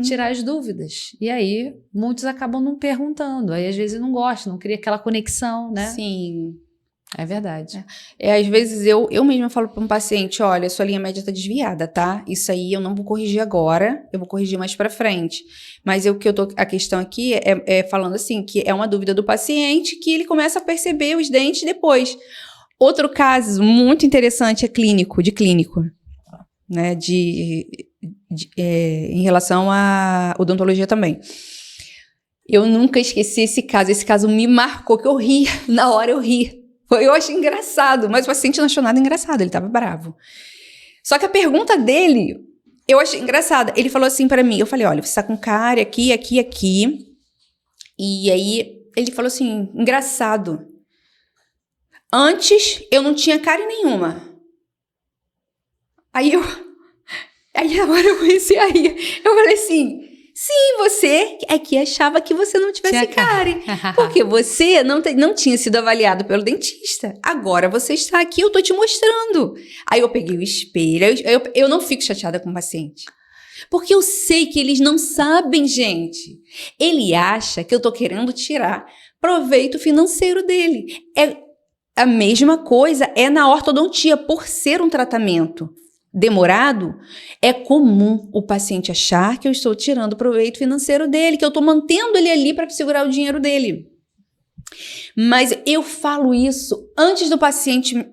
tirar as dúvidas. E aí, muitos acabam não perguntando. Aí, às vezes, não gostam, não cria aquela conexão, né? Sim. É verdade. Às vezes eu mesma falo para um paciente, olha, sua linha média está desviada, tá? Isso aí eu não vou corrigir agora, eu vou corrigir mais para frente. Mas a questão aqui é falando assim, que é uma dúvida do paciente que ele começa a perceber os dentes depois. Outro caso muito interessante é de clínico, né? Em relação à odontologia também. Eu nunca esqueci esse caso me marcou, que eu ri, na hora eu ri. Eu achei engraçado, mas o paciente não achou nada engraçado, ele tava bravo. Só que a pergunta dele, eu achei engraçada. Ele falou assim pra mim, eu falei, olha, você tá com cárie aqui, aqui, aqui. E aí, ele falou assim, engraçado. Antes, eu não tinha cárie nenhuma. Aí agora eu comecei a rir. Eu falei assim, sim, você é que achava que você não tivesse cárie. Porque você não tinha sido avaliado pelo dentista. Agora você está aqui, eu tô te mostrando. Aí eu peguei o espelho. Eu não fico chateada com o paciente. Porque eu sei que eles não sabem, gente. Ele acha que eu tô querendo tirar proveito financeiro dele. A mesma coisa é na ortodontia, por ser um tratamento demorado, é comum o paciente achar que eu estou tirando proveito financeiro dele, que eu estou mantendo ele ali para segurar o dinheiro dele. Mas eu falo isso antes do paciente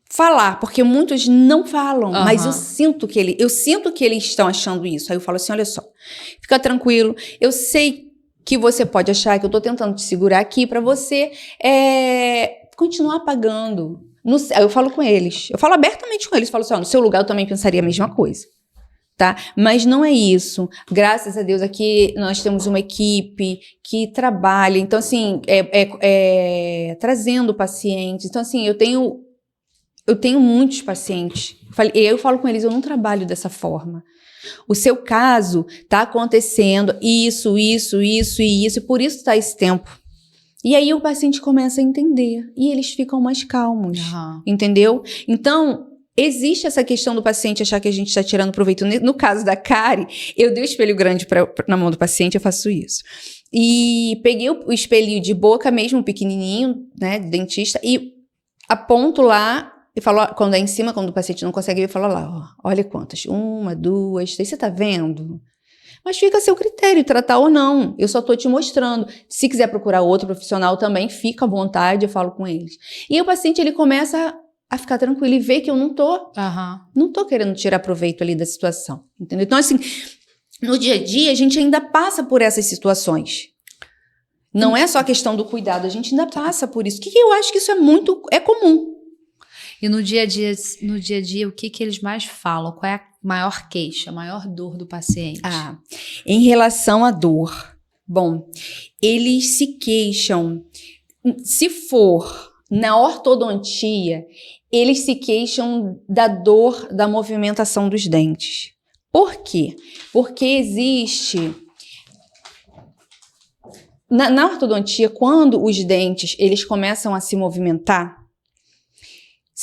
falar, porque muitos não falam, mas eu sinto que eles estão achando isso. Aí eu falo assim, olha só, fica tranquilo, eu sei que você pode achar que eu estou tentando te segurar aqui para você continuar pagando. Eu falo com eles, eu falo abertamente com eles, falo assim, no seu lugar eu também pensaria a mesma coisa, tá? Mas não é isso. Graças a Deus aqui nós temos uma equipe que trabalha, então assim, trazendo pacientes. Então assim, eu tenho muitos pacientes. Eu falo com eles, eu não trabalho dessa forma. O seu caso tá acontecendo isso, e por isso tá esse tempo. E aí o paciente começa a entender e eles ficam mais calmos, entendeu? Então, existe essa questão do paciente achar que a gente está tirando proveito. No caso da cárie, eu dei o espelho grande na mão do paciente, eu faço isso. E peguei o espelho de boca mesmo, pequenininho, né, de dentista, e aponto lá e falo, quando é em cima, quando o paciente não consegue ver, eu falo lá, ó, olha quantas, 1, 2, 3, você tá vendo? Mas fica a seu critério, tratar ou não. Eu só tô te mostrando. Se quiser procurar outro profissional também, fica à vontade, eu falo com eles. E o paciente, ele começa a ficar tranquilo e ver que eu não tô querendo tirar proveito ali da situação, entendeu? Então, assim, no dia a dia, a gente ainda passa por essas situações. Não é só a questão do cuidado, a gente ainda passa por isso. Que eu acho que isso é comum. E no dia a dia, o que eles mais falam? Qual é a maior queixa, a maior dor do paciente? Em relação à dor, bom, eles se queixam, se for na ortodontia, eles se queixam da dor da movimentação dos dentes. Por quê? Porque existe... Na ortodontia, quando os dentes eles começam a se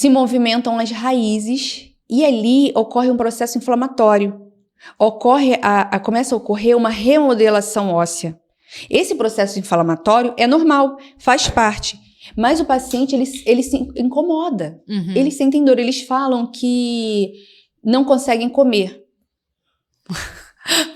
movimentam as raízes e ali ocorre um processo inflamatório. Começa a ocorrer uma remodelação óssea. Esse processo inflamatório é normal, faz parte. Mas o paciente, ele se incomoda. Eles sentem dor, eles falam que não conseguem comer.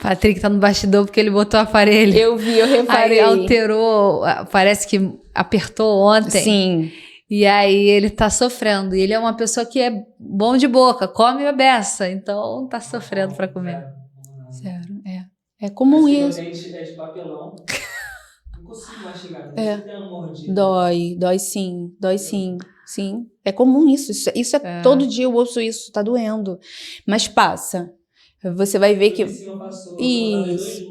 Patrick tá no bastidor porque ele botou o aparelho. Eu vi, eu reparei. Aí alterou, parece que apertou ontem. Sim. E aí ele tá sofrendo. E ele é uma pessoa que é bom de boca, come a beça. Então tá sofrendo pra comer. Sério, é comum isso. Meu dente é de papelão. Não consigo mastigar. Não tem uma mordida. Dói sim. Sim, é comum isso. Isso é todo dia eu ouço isso, tá doendo. Mas passa. Você vai ver que... Isso.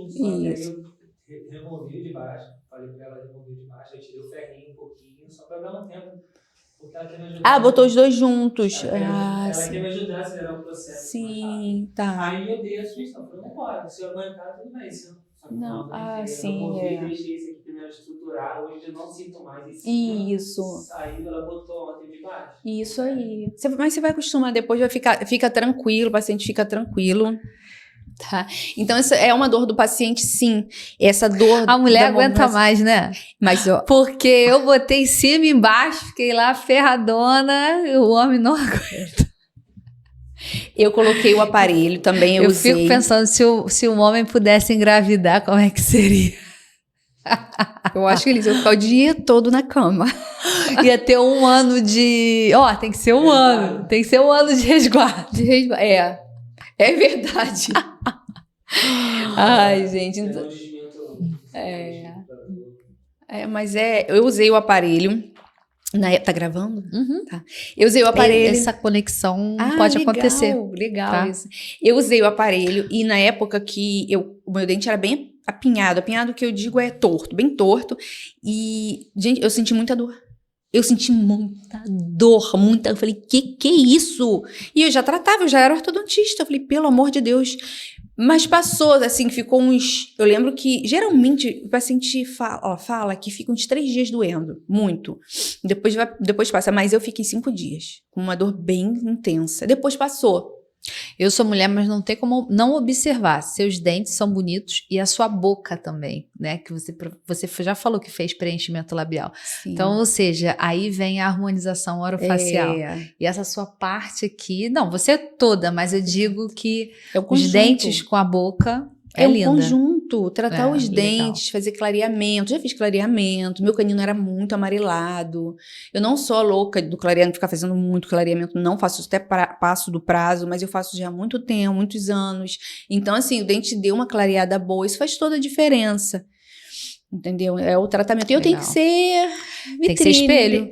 Eu removi de baixo. Falei pra ela remover de baixo. Eu tirei o ferrinho um pouquinho, só pra dar um tempo. Porque ela quer me ajudar. Botou os dois juntos. Ela quer me ajudar a acelerar o processo. Sim, tá. Aí eu dei a sugestão. Falei, vambora. Se eu aguentar, tudo bem. Se não, sim, deixei esse aqui primeiro estruturar. Hoje eu não sinto mais esse. Isso. Saiu, ela botou ontem de baixo. Isso aí. Mas você vai acostumar depois, fica tranquilo, o paciente fica tranquilo. Tá? Então, isso é uma dor do paciente, sim. Essa dor... A mulher da aguenta mais, né? Mas, ó, Porque eu botei em cima e embaixo, fiquei lá ferradona, e o homem não aguenta. eu coloquei o aparelho também, eu usei. Fico pensando, se o homem pudesse engravidar, como é que seria? Eu acho que eles iam ficar o dia todo na cama. Ia ter 1 ano de... Ó, tem que ser 1 ano. Tem que ser 1 ano de resguardo. É verdade. Ai, gente. Eu não desminto, Mas eu usei o aparelho. Tá gravando? Uhum. Tá. Eu usei o aparelho. Essa conexão pode acontecer. Legal, tá? isso. Eu usei o aparelho e na época que o meu dente era bem apinhado. Apinhado que eu digo é torto, bem torto. E, gente, eu senti muita dor. Eu senti muita dor, muita. Eu falei, que é isso? E eu já tratava, eu já era ortodontista. Eu falei, pelo amor de Deus. Mas passou, assim, ficou uns... Eu lembro que, geralmente, o paciente fala que fica uns 3 dias doendo, muito. Depois passa, mas eu fiquei 5 dias, com uma dor bem intensa. Depois passou. Eu sou mulher, mas não tem como não observar. Seus dentes são bonitos e a sua boca também, né? Que você já falou que fez preenchimento labial. Sim. Então, ou seja, aí vem a harmonização orofacial. É. E essa sua parte aqui... Não, você é toda, mas eu digo que É o os conjunto. dentes com a boca é um linda. conjunto, tratar os legal. dentes, fazer clareamento. Já fiz clareamento, meu canino era muito amarelado. Eu não sou a louca do clareamento, ficar fazendo muito clareamento, não faço isso, até passo do prazo, mas eu faço já há muito tempo, muitos anos. Então, assim, o dente deu uma clareada boa, isso faz toda a diferença. Entendeu? É o tratamento. E eu tenho que ser vitrine. Tem que ser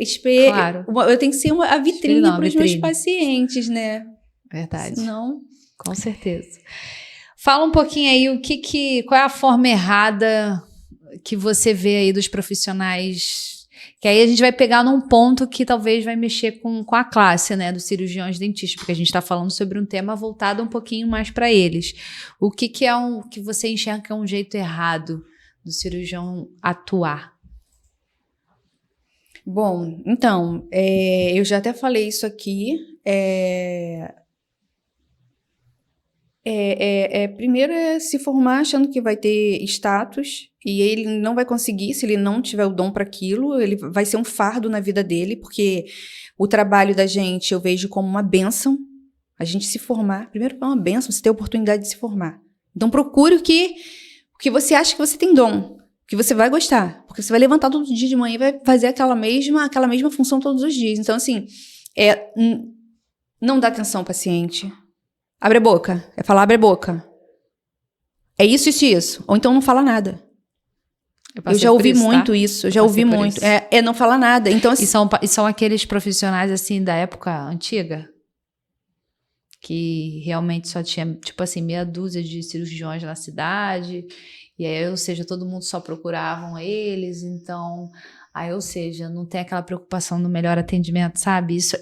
espelho. Claro. Eu tenho que ser a vitrine para os meus pacientes, né? Verdade. Senão... Com certeza. Fala um pouquinho aí, qual é a forma errada que você vê aí dos profissionais, que aí a gente vai pegar num ponto que talvez vai mexer com a classe, né, dos cirurgiões dentistas, porque a gente está falando sobre um tema voltado um pouquinho mais para eles. O que é que você enxerga que é um jeito errado do cirurgião atuar? Bom, então, eu já até falei isso aqui, primeiro é se formar achando que vai ter status e ele não vai conseguir se ele não tiver o dom para aquilo, ele vai ser um fardo na vida dele, porque o trabalho da gente eu vejo como uma bênção, a gente se formar, primeiro é uma bênção, você ter a oportunidade de se formar. Então procure o que você acha que você tem dom, que você vai gostar, porque você vai levantar todo dia de manhã e vai fazer aquela mesma função todos os dias. Então assim, não dá atenção ao paciente. Abre a boca. É falar, abre a boca. É isso, isso e isso. Ou então não fala nada. Eu já ouvi muito isso. Eu já ouvi muito. Não falar nada. Então, assim, E são aqueles profissionais, assim, da época antiga? Que realmente só tinha, tipo assim, meia dúzia de cirurgiões na cidade. E aí, ou seja, todo mundo só procuravam eles. Então... Aí, ou seja, não tem aquela preocupação no melhor atendimento, sabe? Isso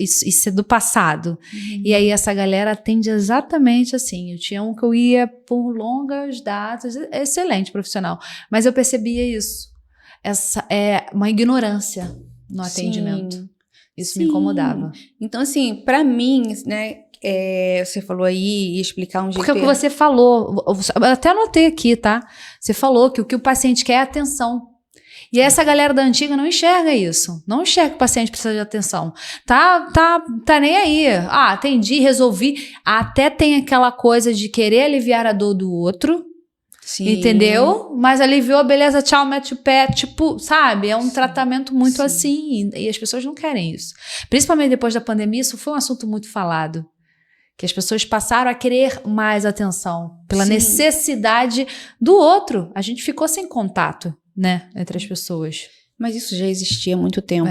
é do passado. Uhum. E aí, essa galera atende exatamente assim. Eu tinha um que eu ia por longas datas, excelente profissional. Mas eu percebia isso. Essa é uma ignorância no atendimento. Isso me incomodava. Então, assim, pra mim, né, você falou aí, ia explicar um jeito... Porque o que você falou, eu até anotei aqui, tá? Você falou que o que o paciente quer é atenção. E essa galera da antiga não enxerga isso. Não enxerga que o paciente precisa de atenção. Tá nem aí. Ah, atendi, resolvi. Até tem aquela coisa de querer aliviar a dor do outro. Sim. Entendeu? Mas aliviou, beleza, tchau, mete o pé. Tipo, sabe? É um tratamento muito assim. E as pessoas não querem isso. Principalmente depois da pandemia, isso foi um assunto muito falado. Que as pessoas passaram a querer mais atenção. Pela necessidade do outro. A gente ficou sem contato, né, entre as pessoas. Mas isso já existia há muito tempo.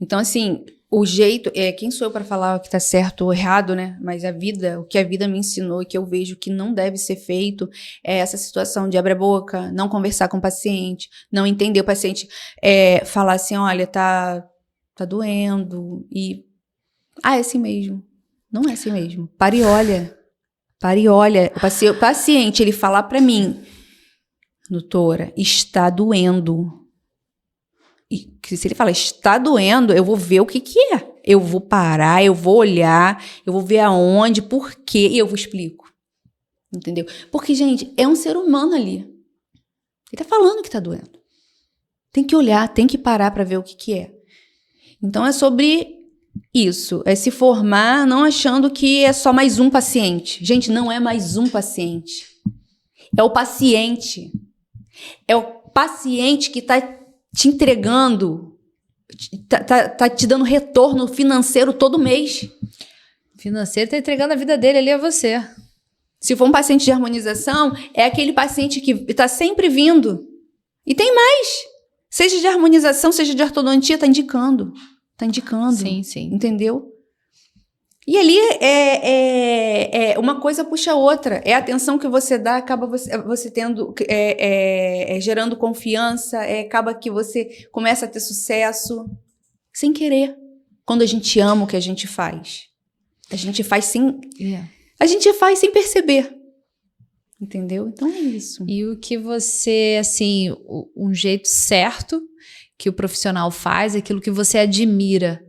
Então, assim, o jeito... quem sou eu para falar o que tá certo ou errado, né? Mas o que a vida me ensinou e que eu vejo que não deve ser feito é essa situação de abrir a boca, não conversar com o paciente, não entender o paciente, falar assim, olha, tá doendo, e... é assim mesmo. Não é assim mesmo. Para e olha. O paciente, ele falar para mim... Doutora, está doendo. E se ele fala, está doendo, eu vou ver o que é. Eu vou parar, eu vou olhar, eu vou ver aonde, por quê, e eu vou explico. Entendeu? Porque, gente, é um ser humano ali. Ele tá falando que tá doendo. Tem que olhar, tem que parar para ver o que é. Então, é sobre isso. É se formar não achando que é só mais um paciente. Gente, não é mais um paciente. É o paciente. É o paciente que tá te entregando, tá te dando retorno financeiro todo mês. Financeiro tá entregando a vida dele ali a você. Se for um paciente de harmonização, é aquele paciente que está sempre vindo. E tem mais. Seja de harmonização, seja de ortodontia, tá indicando. Tá indicando. Sim, sim. Entendeu? E ali uma coisa puxa a outra. É a atenção que você dá, acaba você tendo, gerando confiança, acaba que você começa a ter sucesso sem querer. Quando a gente ama o que a gente faz. A gente faz sem... A gente faz sem perceber. Entendeu? Então é isso. E o que você, assim, um jeito certo que o profissional faz, aquilo que você admira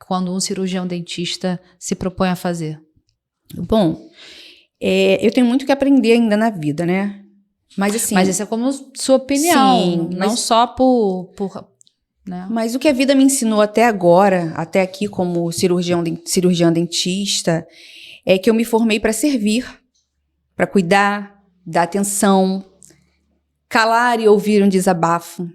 quando um cirurgião dentista se propõe a fazer? Bom, eu tenho muito que aprender ainda na vida, né? Mas assim... Mas isso é como sua opinião, sim, não só por né? Mas o que a vida me ensinou até agora, até aqui como cirurgiã dentista, é que eu me formei para servir, para cuidar, dar atenção, calar e ouvir um desabafo,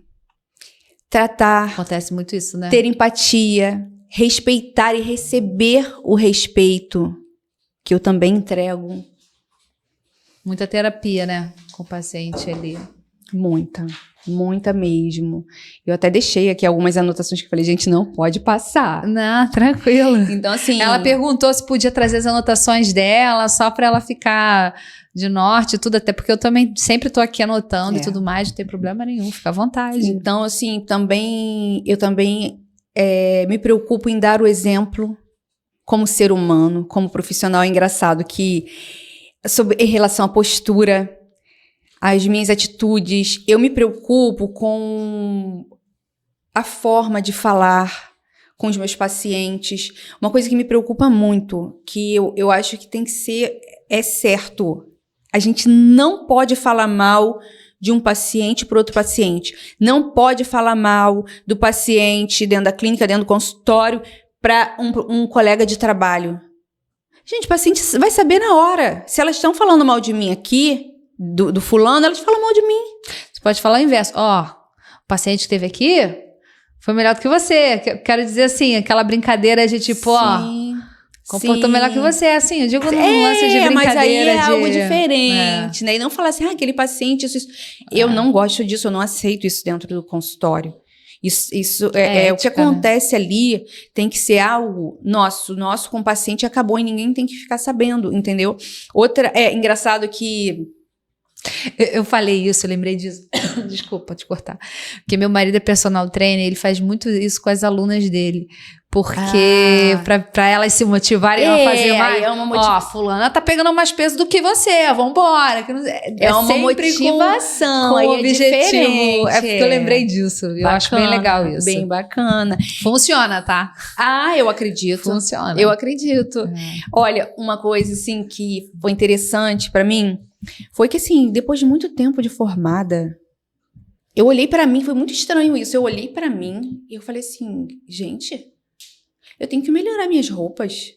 tratar, Acontece muito isso, né? ter empatia, respeitar e receber o respeito que eu também entrego. Muita terapia, né? Com o paciente ali. Muita mesmo. Eu até deixei aqui algumas anotações que eu falei, gente, não pode passar. Não, tranquilo. Então, assim... Ela perguntou se podia trazer as anotações dela, só para ela ficar de norte e tudo, até porque eu também sempre tô aqui anotando e tudo mais, não tem problema nenhum, fica à vontade. Então, assim, eu também me preocupo em dar o exemplo como ser humano, como profissional. É engraçado que, em relação à postura, as minhas atitudes, eu me preocupo com a forma de falar com os meus pacientes. Uma coisa que me preocupa muito, que eu acho que tem que ser, certo. A gente não pode falar mal de um paciente para outro paciente. Não pode falar mal do paciente dentro da clínica, dentro do consultório, para um colega de trabalho. Gente, o paciente vai saber na hora. Se elas estão falando mal de mim aqui, do fulano, elas falam mal de mim. Você pode falar o inverso. Ó, o paciente que esteve aqui foi melhor do que você. Quero dizer assim, aquela brincadeira de tipo, comportou melhor que você. Assim, eu digo num lance de brincadeira. Mas aí é algo diferente, né? E não falar assim, aquele paciente, isso. Eu não gosto disso, eu não aceito isso dentro do consultório. Isso é o que acontece, né? Ali tem que ser algo nosso com o paciente acabou e ninguém tem que ficar sabendo, entendeu? Engraçado que... Eu falei isso, eu lembrei disso. Desculpa te cortar. Porque meu marido é personal trainer, ele faz muito isso com as alunas dele. Porque pra elas se motivarem a fazer mais. Ó, fulana tá pegando mais peso do que você, vambora. É uma motivação. Com aí objetivo. É porque eu lembrei disso. Eu acho bem legal isso. Bem bacana. Funciona, tá? Eu acredito. Funciona. Eu acredito. Olha, uma coisa assim que foi interessante pra mim foi que, assim, depois de muito tempo de formada, eu olhei pra mim, foi muito estranho isso. Eu olhei pra mim e eu falei assim, gente, eu tenho que melhorar minhas roupas.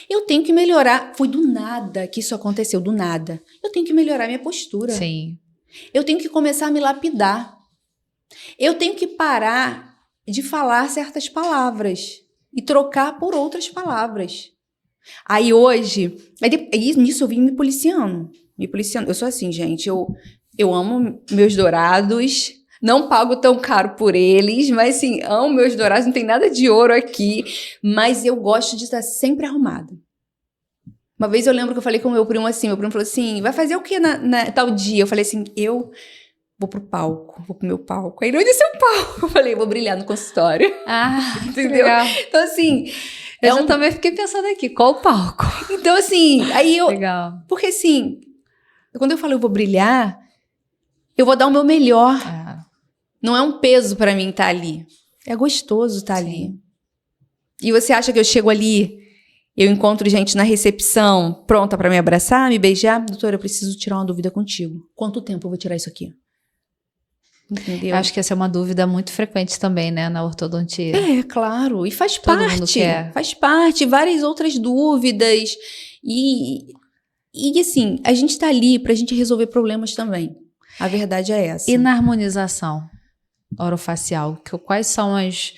Eu tenho que melhorar. Foi do nada que isso aconteceu, do nada. Eu tenho que melhorar minha postura. Sim. Eu tenho que começar a me lapidar. Eu tenho que parar de falar certas palavras e trocar por outras palavras. Aí hoje, nisso eu vim me policiando. Eu sou assim, gente, eu amo meus dourados, não pago tão caro por eles, mas assim, amo meus dourados, não tem nada de ouro aqui, mas eu gosto de estar sempre arrumada. Uma vez eu lembro que eu falei com o meu primo assim, meu primo falou assim, vai fazer o que na tal dia? Eu falei assim, eu vou pro palco, vou pro meu palco. Aí, onde é seu palco? Eu falei, vou brilhar no consultório. Entendeu? Legal. Então assim... Eu também fiquei pensando aqui, qual o palco? Então, assim, aí eu... Legal. Porque, assim, quando eu falo eu vou brilhar, eu vou dar o meu melhor. Não é um peso pra mim estar ali. É gostoso estar ali. E você acha que eu chego ali Eu encontro gente na recepção, pronta para me abraçar, me beijar. Doutora, eu preciso tirar uma dúvida contigo. Quanto tempo eu vou tirar isso aqui? Entendeu? Acho que essa é uma dúvida muito frequente também, né, na ortodontia. É, claro. E faz Todo mundo parte. quer. Faz parte. Várias outras dúvidas. E assim, a gente tá ali pra gente resolver problemas também. A verdade é essa. E na harmonização orofacial, quais são as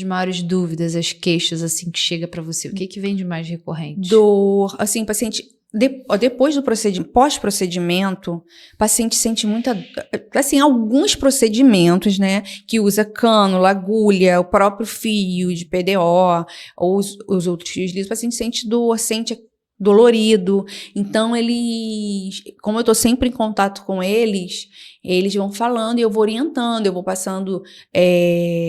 maiores dúvidas, as queixas, assim, que chega pra você? O que vem de mais recorrente? Dor. Assim, paciente... Depois do pós-procedimento, o paciente sente muita... Assim, alguns procedimentos, né? Que usa cânula, agulha, o próprio fio de PDO, ou os outros fios lisos, o paciente sente dor, sente dolorido. Então, eles... Como eu tô sempre em contato com eles vão falando e eu vou orientando, eu vou passando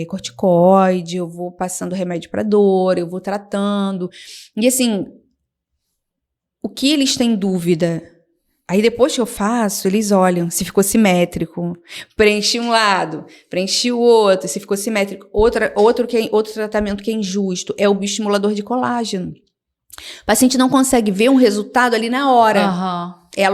corticoide, eu vou passando remédio para dor, eu vou tratando. E assim... O que eles têm dúvida? Aí depois que eu faço, eles olham se ficou simétrico. Preenchi um lado, preenchi o outro, se ficou simétrico. Outro tratamento que é injusto é o bioestimulador de colágeno. O paciente não consegue ver um resultado ali na hora. Aham. É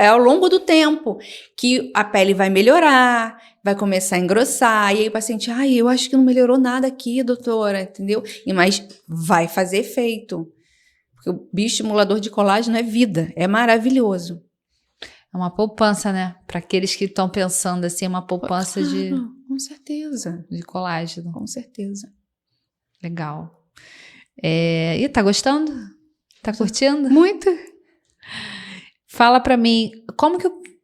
ao longo do tempo que a pele vai melhorar, vai começar a engrossar. E aí o paciente, eu acho que não melhorou nada aqui, doutora, entendeu? Mas vai fazer efeito. Porque o bioestimulador de colágeno é vida, é maravilhoso. É uma poupança, né? Para aqueles que estão pensando assim, é uma poupança Com certeza. de colágeno. Com certeza. Legal. E tá gostando? Tá curtindo? Muito. Fala pra mim, como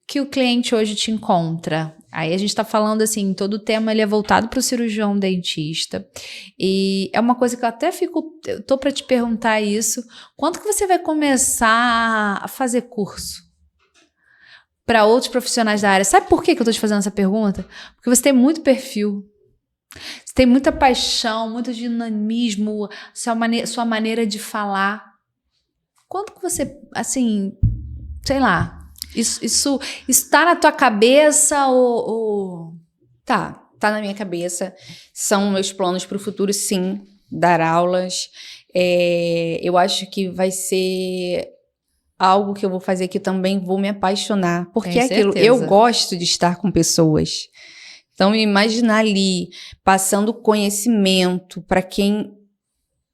que o cliente hoje te encontra? Aí a gente tá falando assim, todo o tema ele é voltado pro cirurgião dentista. E é uma coisa que eu até tô pra te perguntar isso. Quando que você vai começar a fazer curso para outros profissionais da área? Sabe por que eu tô te fazendo essa pergunta? Porque você tem muito perfil. Você tem muita paixão, muito dinamismo, sua maneira de falar. Quando que você, assim, sei lá, isso tá na tua cabeça ou... Tá na minha cabeça. São meus planos para o futuro, sim, dar aulas. Eu acho que vai ser algo que eu vou fazer que também vou me apaixonar. Porque é aquilo, eu gosto de estar com pessoas. Então, me imaginar ali, passando conhecimento para quem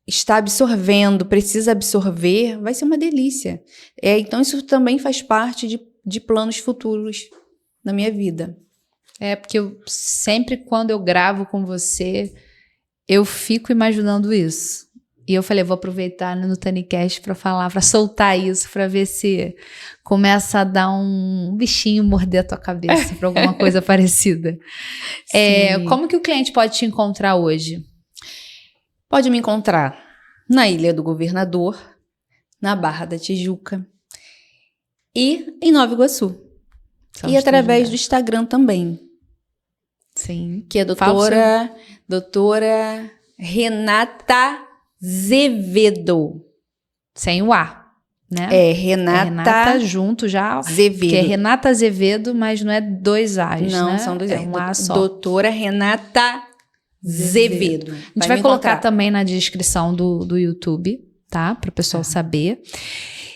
está absorvendo, precisa absorver, vai ser uma delícia. Então, isso também faz parte de planos futuros na minha vida. Porque sempre quando eu gravo com você, eu fico imaginando isso. E eu falei, vou aproveitar no TaniCast para falar, para soltar isso, para ver se começa a dar um bichinho morder a tua cabeça para alguma coisa parecida. Como que o cliente pode te encontrar hoje? Pode me encontrar na Ilha do Governador, na Barra da Tijuca e em Nova Iguaçu. E através do Instagram também. Sim. Que é doutora Renata Zevedo. Sem o A, né? Renata junto já. Azevedo. Que é Renata Azevedo, mas não é 2 A's, não, né? São 2 A's. Um A só. Doutora Renata Zevedo. A gente vai colocar também na descrição do YouTube, tá? Para o pessoal saber.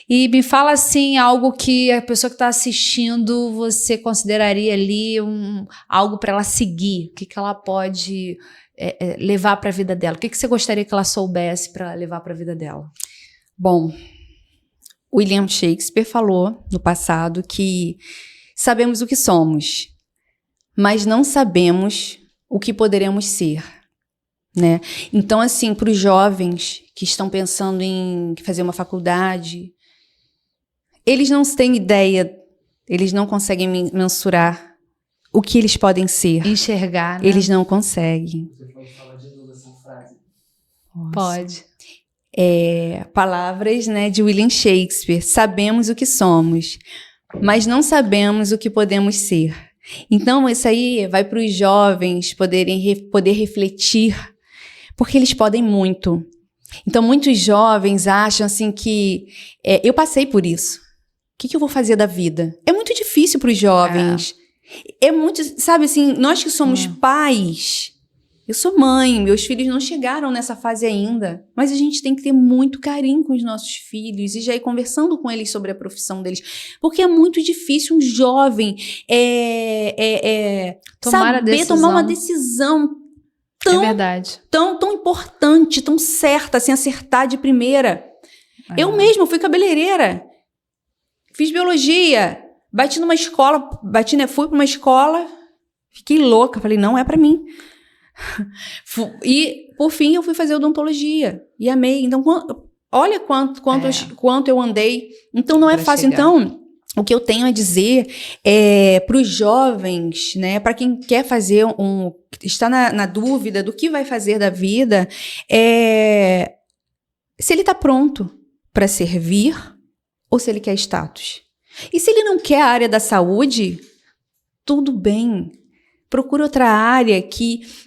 E me fala assim, algo que a pessoa que está assistindo, você consideraria ali algo para ela seguir? O que ela pode levar para a vida dela? O que você gostaria que ela soubesse para levar para a vida dela? Bom, William Shakespeare falou no passado que sabemos o que somos, mas não sabemos o que poderemos ser, né? Então, assim, para os jovens que estão pensando em fazer uma faculdade, eles não têm ideia, eles não conseguem mensurar o que eles podem ser. Enxergar, né? Eles não conseguem. Você pode falar de novo essa frase? Pode. Palavras, né, de William Shakespeare. Sabemos o que somos, mas não sabemos o que podemos ser. Então, isso aí vai para os jovens poder refletir, porque eles podem muito. Então, muitos jovens acham assim que... eu passei por isso. O que eu vou fazer da vida? É muito difícil para os jovens. É muito... Sabe assim, nós que somos pais, Eu sou mãe, meus filhos não chegaram nessa fase ainda, mas a gente tem que ter muito carinho com os nossos filhos e já ir conversando com eles sobre a profissão deles, porque é muito difícil um jovem saber tomar uma decisão É verdade. tão importante, tão certa, assim, acertar de primeira. Eu mesma fui cabeleireira, fiz biologia, fui para uma escola, fiquei louca, falei, não é para mim. E, por fim, eu fui fazer odontologia e amei. Então, olha quanto eu andei. Então, não é fácil. Chegar. Então, o que eu tenho a dizer para os jovens, né, para quem quer fazer está na dúvida do que vai fazer da vida, se ele está pronto para servir ou se ele quer status. E se ele não quer a área da saúde, tudo bem. Procura outra área,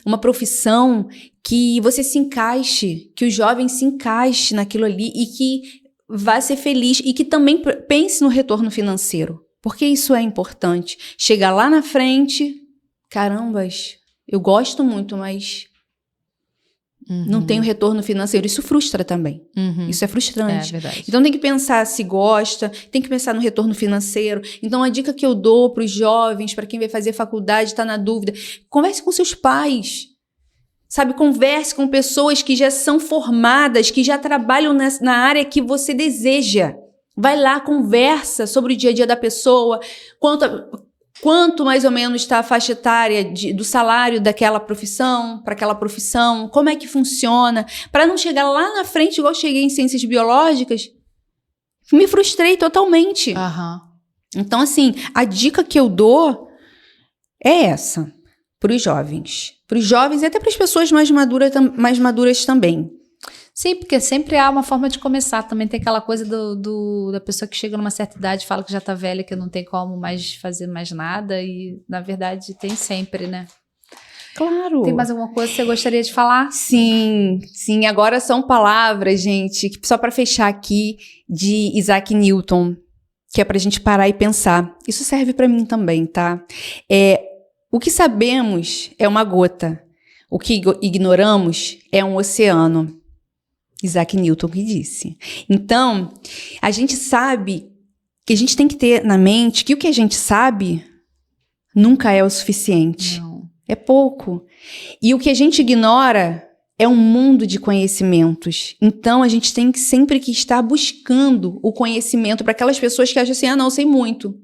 uma profissão que você se encaixe, que o jovem se encaixe naquilo ali e que vá ser feliz e que também pense no retorno financeiro, porque isso é importante. Chegar lá na frente, carambas, eu gosto muito, mas não tenho retorno financeiro. Isso frustra também. Isso é frustrante. É verdade. Então tem que pensar se gosta, tem que pensar no retorno financeiro. Então a dica que eu dou para os jovens, para quem vai fazer faculdade, está na dúvida, converse com seus pais. Sabe, converse com pessoas que já são formadas, que já trabalham na área que você deseja. Vai lá, conversa sobre o dia a dia da pessoa, quanto mais ou menos está a faixa etária do salário daquela profissão, para aquela profissão, como é que funciona, para não chegar lá na frente, igual eu cheguei em ciências biológicas, me frustrei totalmente. Então, assim, a dica que eu dou é essa, para os jovens. Para os jovens e até para as pessoas mais maduras também. Sim, porque sempre há uma forma de começar. Também tem aquela coisa da pessoa que chega numa certa idade e fala que já tá velha, que não tem como mais fazer mais nada. E, na verdade, tem sempre, né? Claro. Tem mais alguma coisa que você gostaria de falar? Sim. Agora são palavras, gente, que só para fechar aqui, de Isaac Newton, que é pra gente parar e pensar. Isso serve para mim também, tá? O que sabemos é uma gota. O que ignoramos é um oceano. Isaac Newton que disse. Então, a gente sabe que a gente tem que ter na mente que o que a gente sabe nunca é o suficiente. Não. É pouco. E o que a gente ignora é um mundo de conhecimentos. Então, a gente tem que sempre estar buscando o conhecimento para aquelas pessoas que acham assim, não, eu sei muito.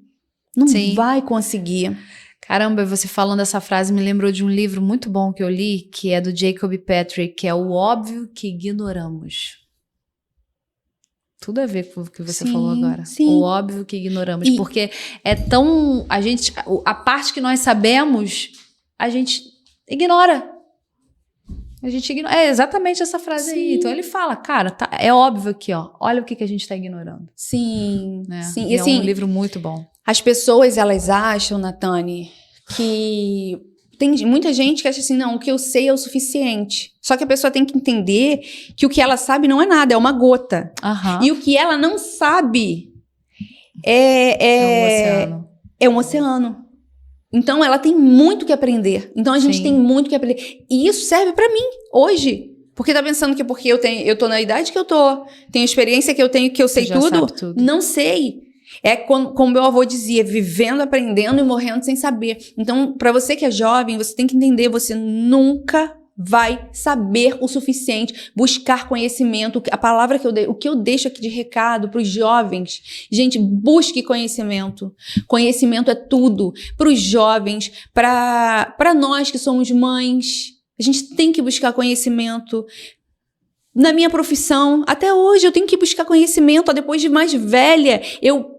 Não vai conseguir. Caramba, você falando essa frase me lembrou de um livro muito bom que eu li, que é do Jacob Patrick, que é O Óbvio que Ignoramos. Tudo a ver com o que você falou agora. Sim. O óbvio que ignoramos. Porque é tão... A parte que nós sabemos, a gente ignora. A gente ignora. É exatamente essa frase aí. Então ele fala, cara, é óbvio aqui, ó. Olha o que a gente tá ignorando. Sim. E assim, é um livro muito bom. As pessoas, elas acham, Natane, que tem muita gente que acha assim, não, o que eu sei é o suficiente. Só que a pessoa tem que entender que o que ela sabe não é nada, é uma gota. E o que ela não sabe é um oceano. Então, ela tem muito que aprender. Então, a gente tem muito que aprender. E isso serve pra mim, hoje. Porque tá pensando que porque eu tô na idade que eu tô, tenho a experiência que eu tenho, que eu sei tudo? Não sei. É como meu avô dizia, vivendo, aprendendo e morrendo sem saber. Então, para você que é jovem, você tem que entender, você nunca vai saber o suficiente, buscar conhecimento. A palavra o que eu deixo aqui de recado para os jovens, gente, busque conhecimento. Conhecimento é tudo. Para os jovens, para nós que somos mães, a gente tem que buscar conhecimento. Na minha profissão, até hoje eu tenho que buscar conhecimento. Depois de mais velha, eu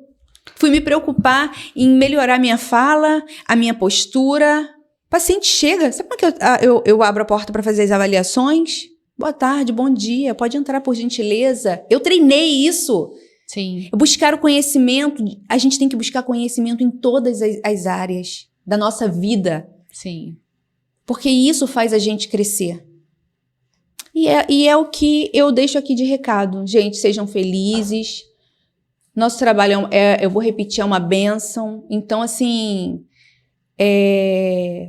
fui me preocupar em melhorar minha fala, a minha postura. O paciente chega, sabe como é que eu abro a porta para fazer as avaliações? Boa tarde, bom dia, pode entrar por gentileza. Eu treinei isso. Sim. Buscar o conhecimento, a gente tem que buscar conhecimento em todas as áreas da nossa vida. Sim. Porque isso faz a gente crescer. E é o que eu deixo aqui de recado. Gente, sejam felizes. Nosso trabalho, eu vou repetir, é uma bênção. Então, assim,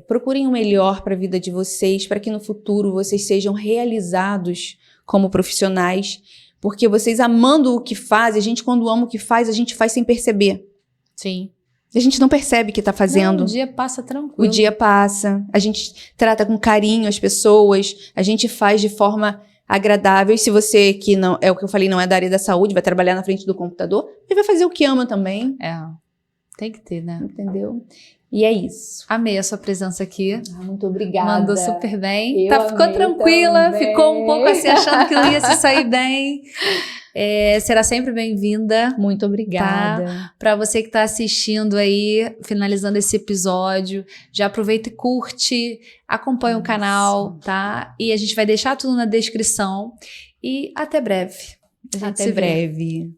procurem o melhor para a vida de vocês, para que no futuro vocês sejam realizados como profissionais, porque vocês amando o que fazem, a gente quando ama o que faz, a gente faz sem perceber. Sim. A gente não percebe que tá fazendo. Não, o dia passa tranquilo. O dia passa, a gente trata com carinho as pessoas, a gente faz de forma agradável. E se você, que não é o que eu falei, não é da área da saúde, vai trabalhar na frente do computador, ele vai fazer o que ama também, Tem que ter, né? entendeu? E é isso. Amei a sua presença aqui. Muito obrigada. Mandou super bem. Eu Ficou amei tranquila, também. ficou um pouco assim, achando que não ia se sair bem. Será sempre bem-vinda. Muito obrigada. Para você que está assistindo aí, finalizando esse episódio, já aproveita e curte, acompanha o canal, tá? E a gente vai deixar tudo na descrição. E até breve. A gente Até se vê. breve.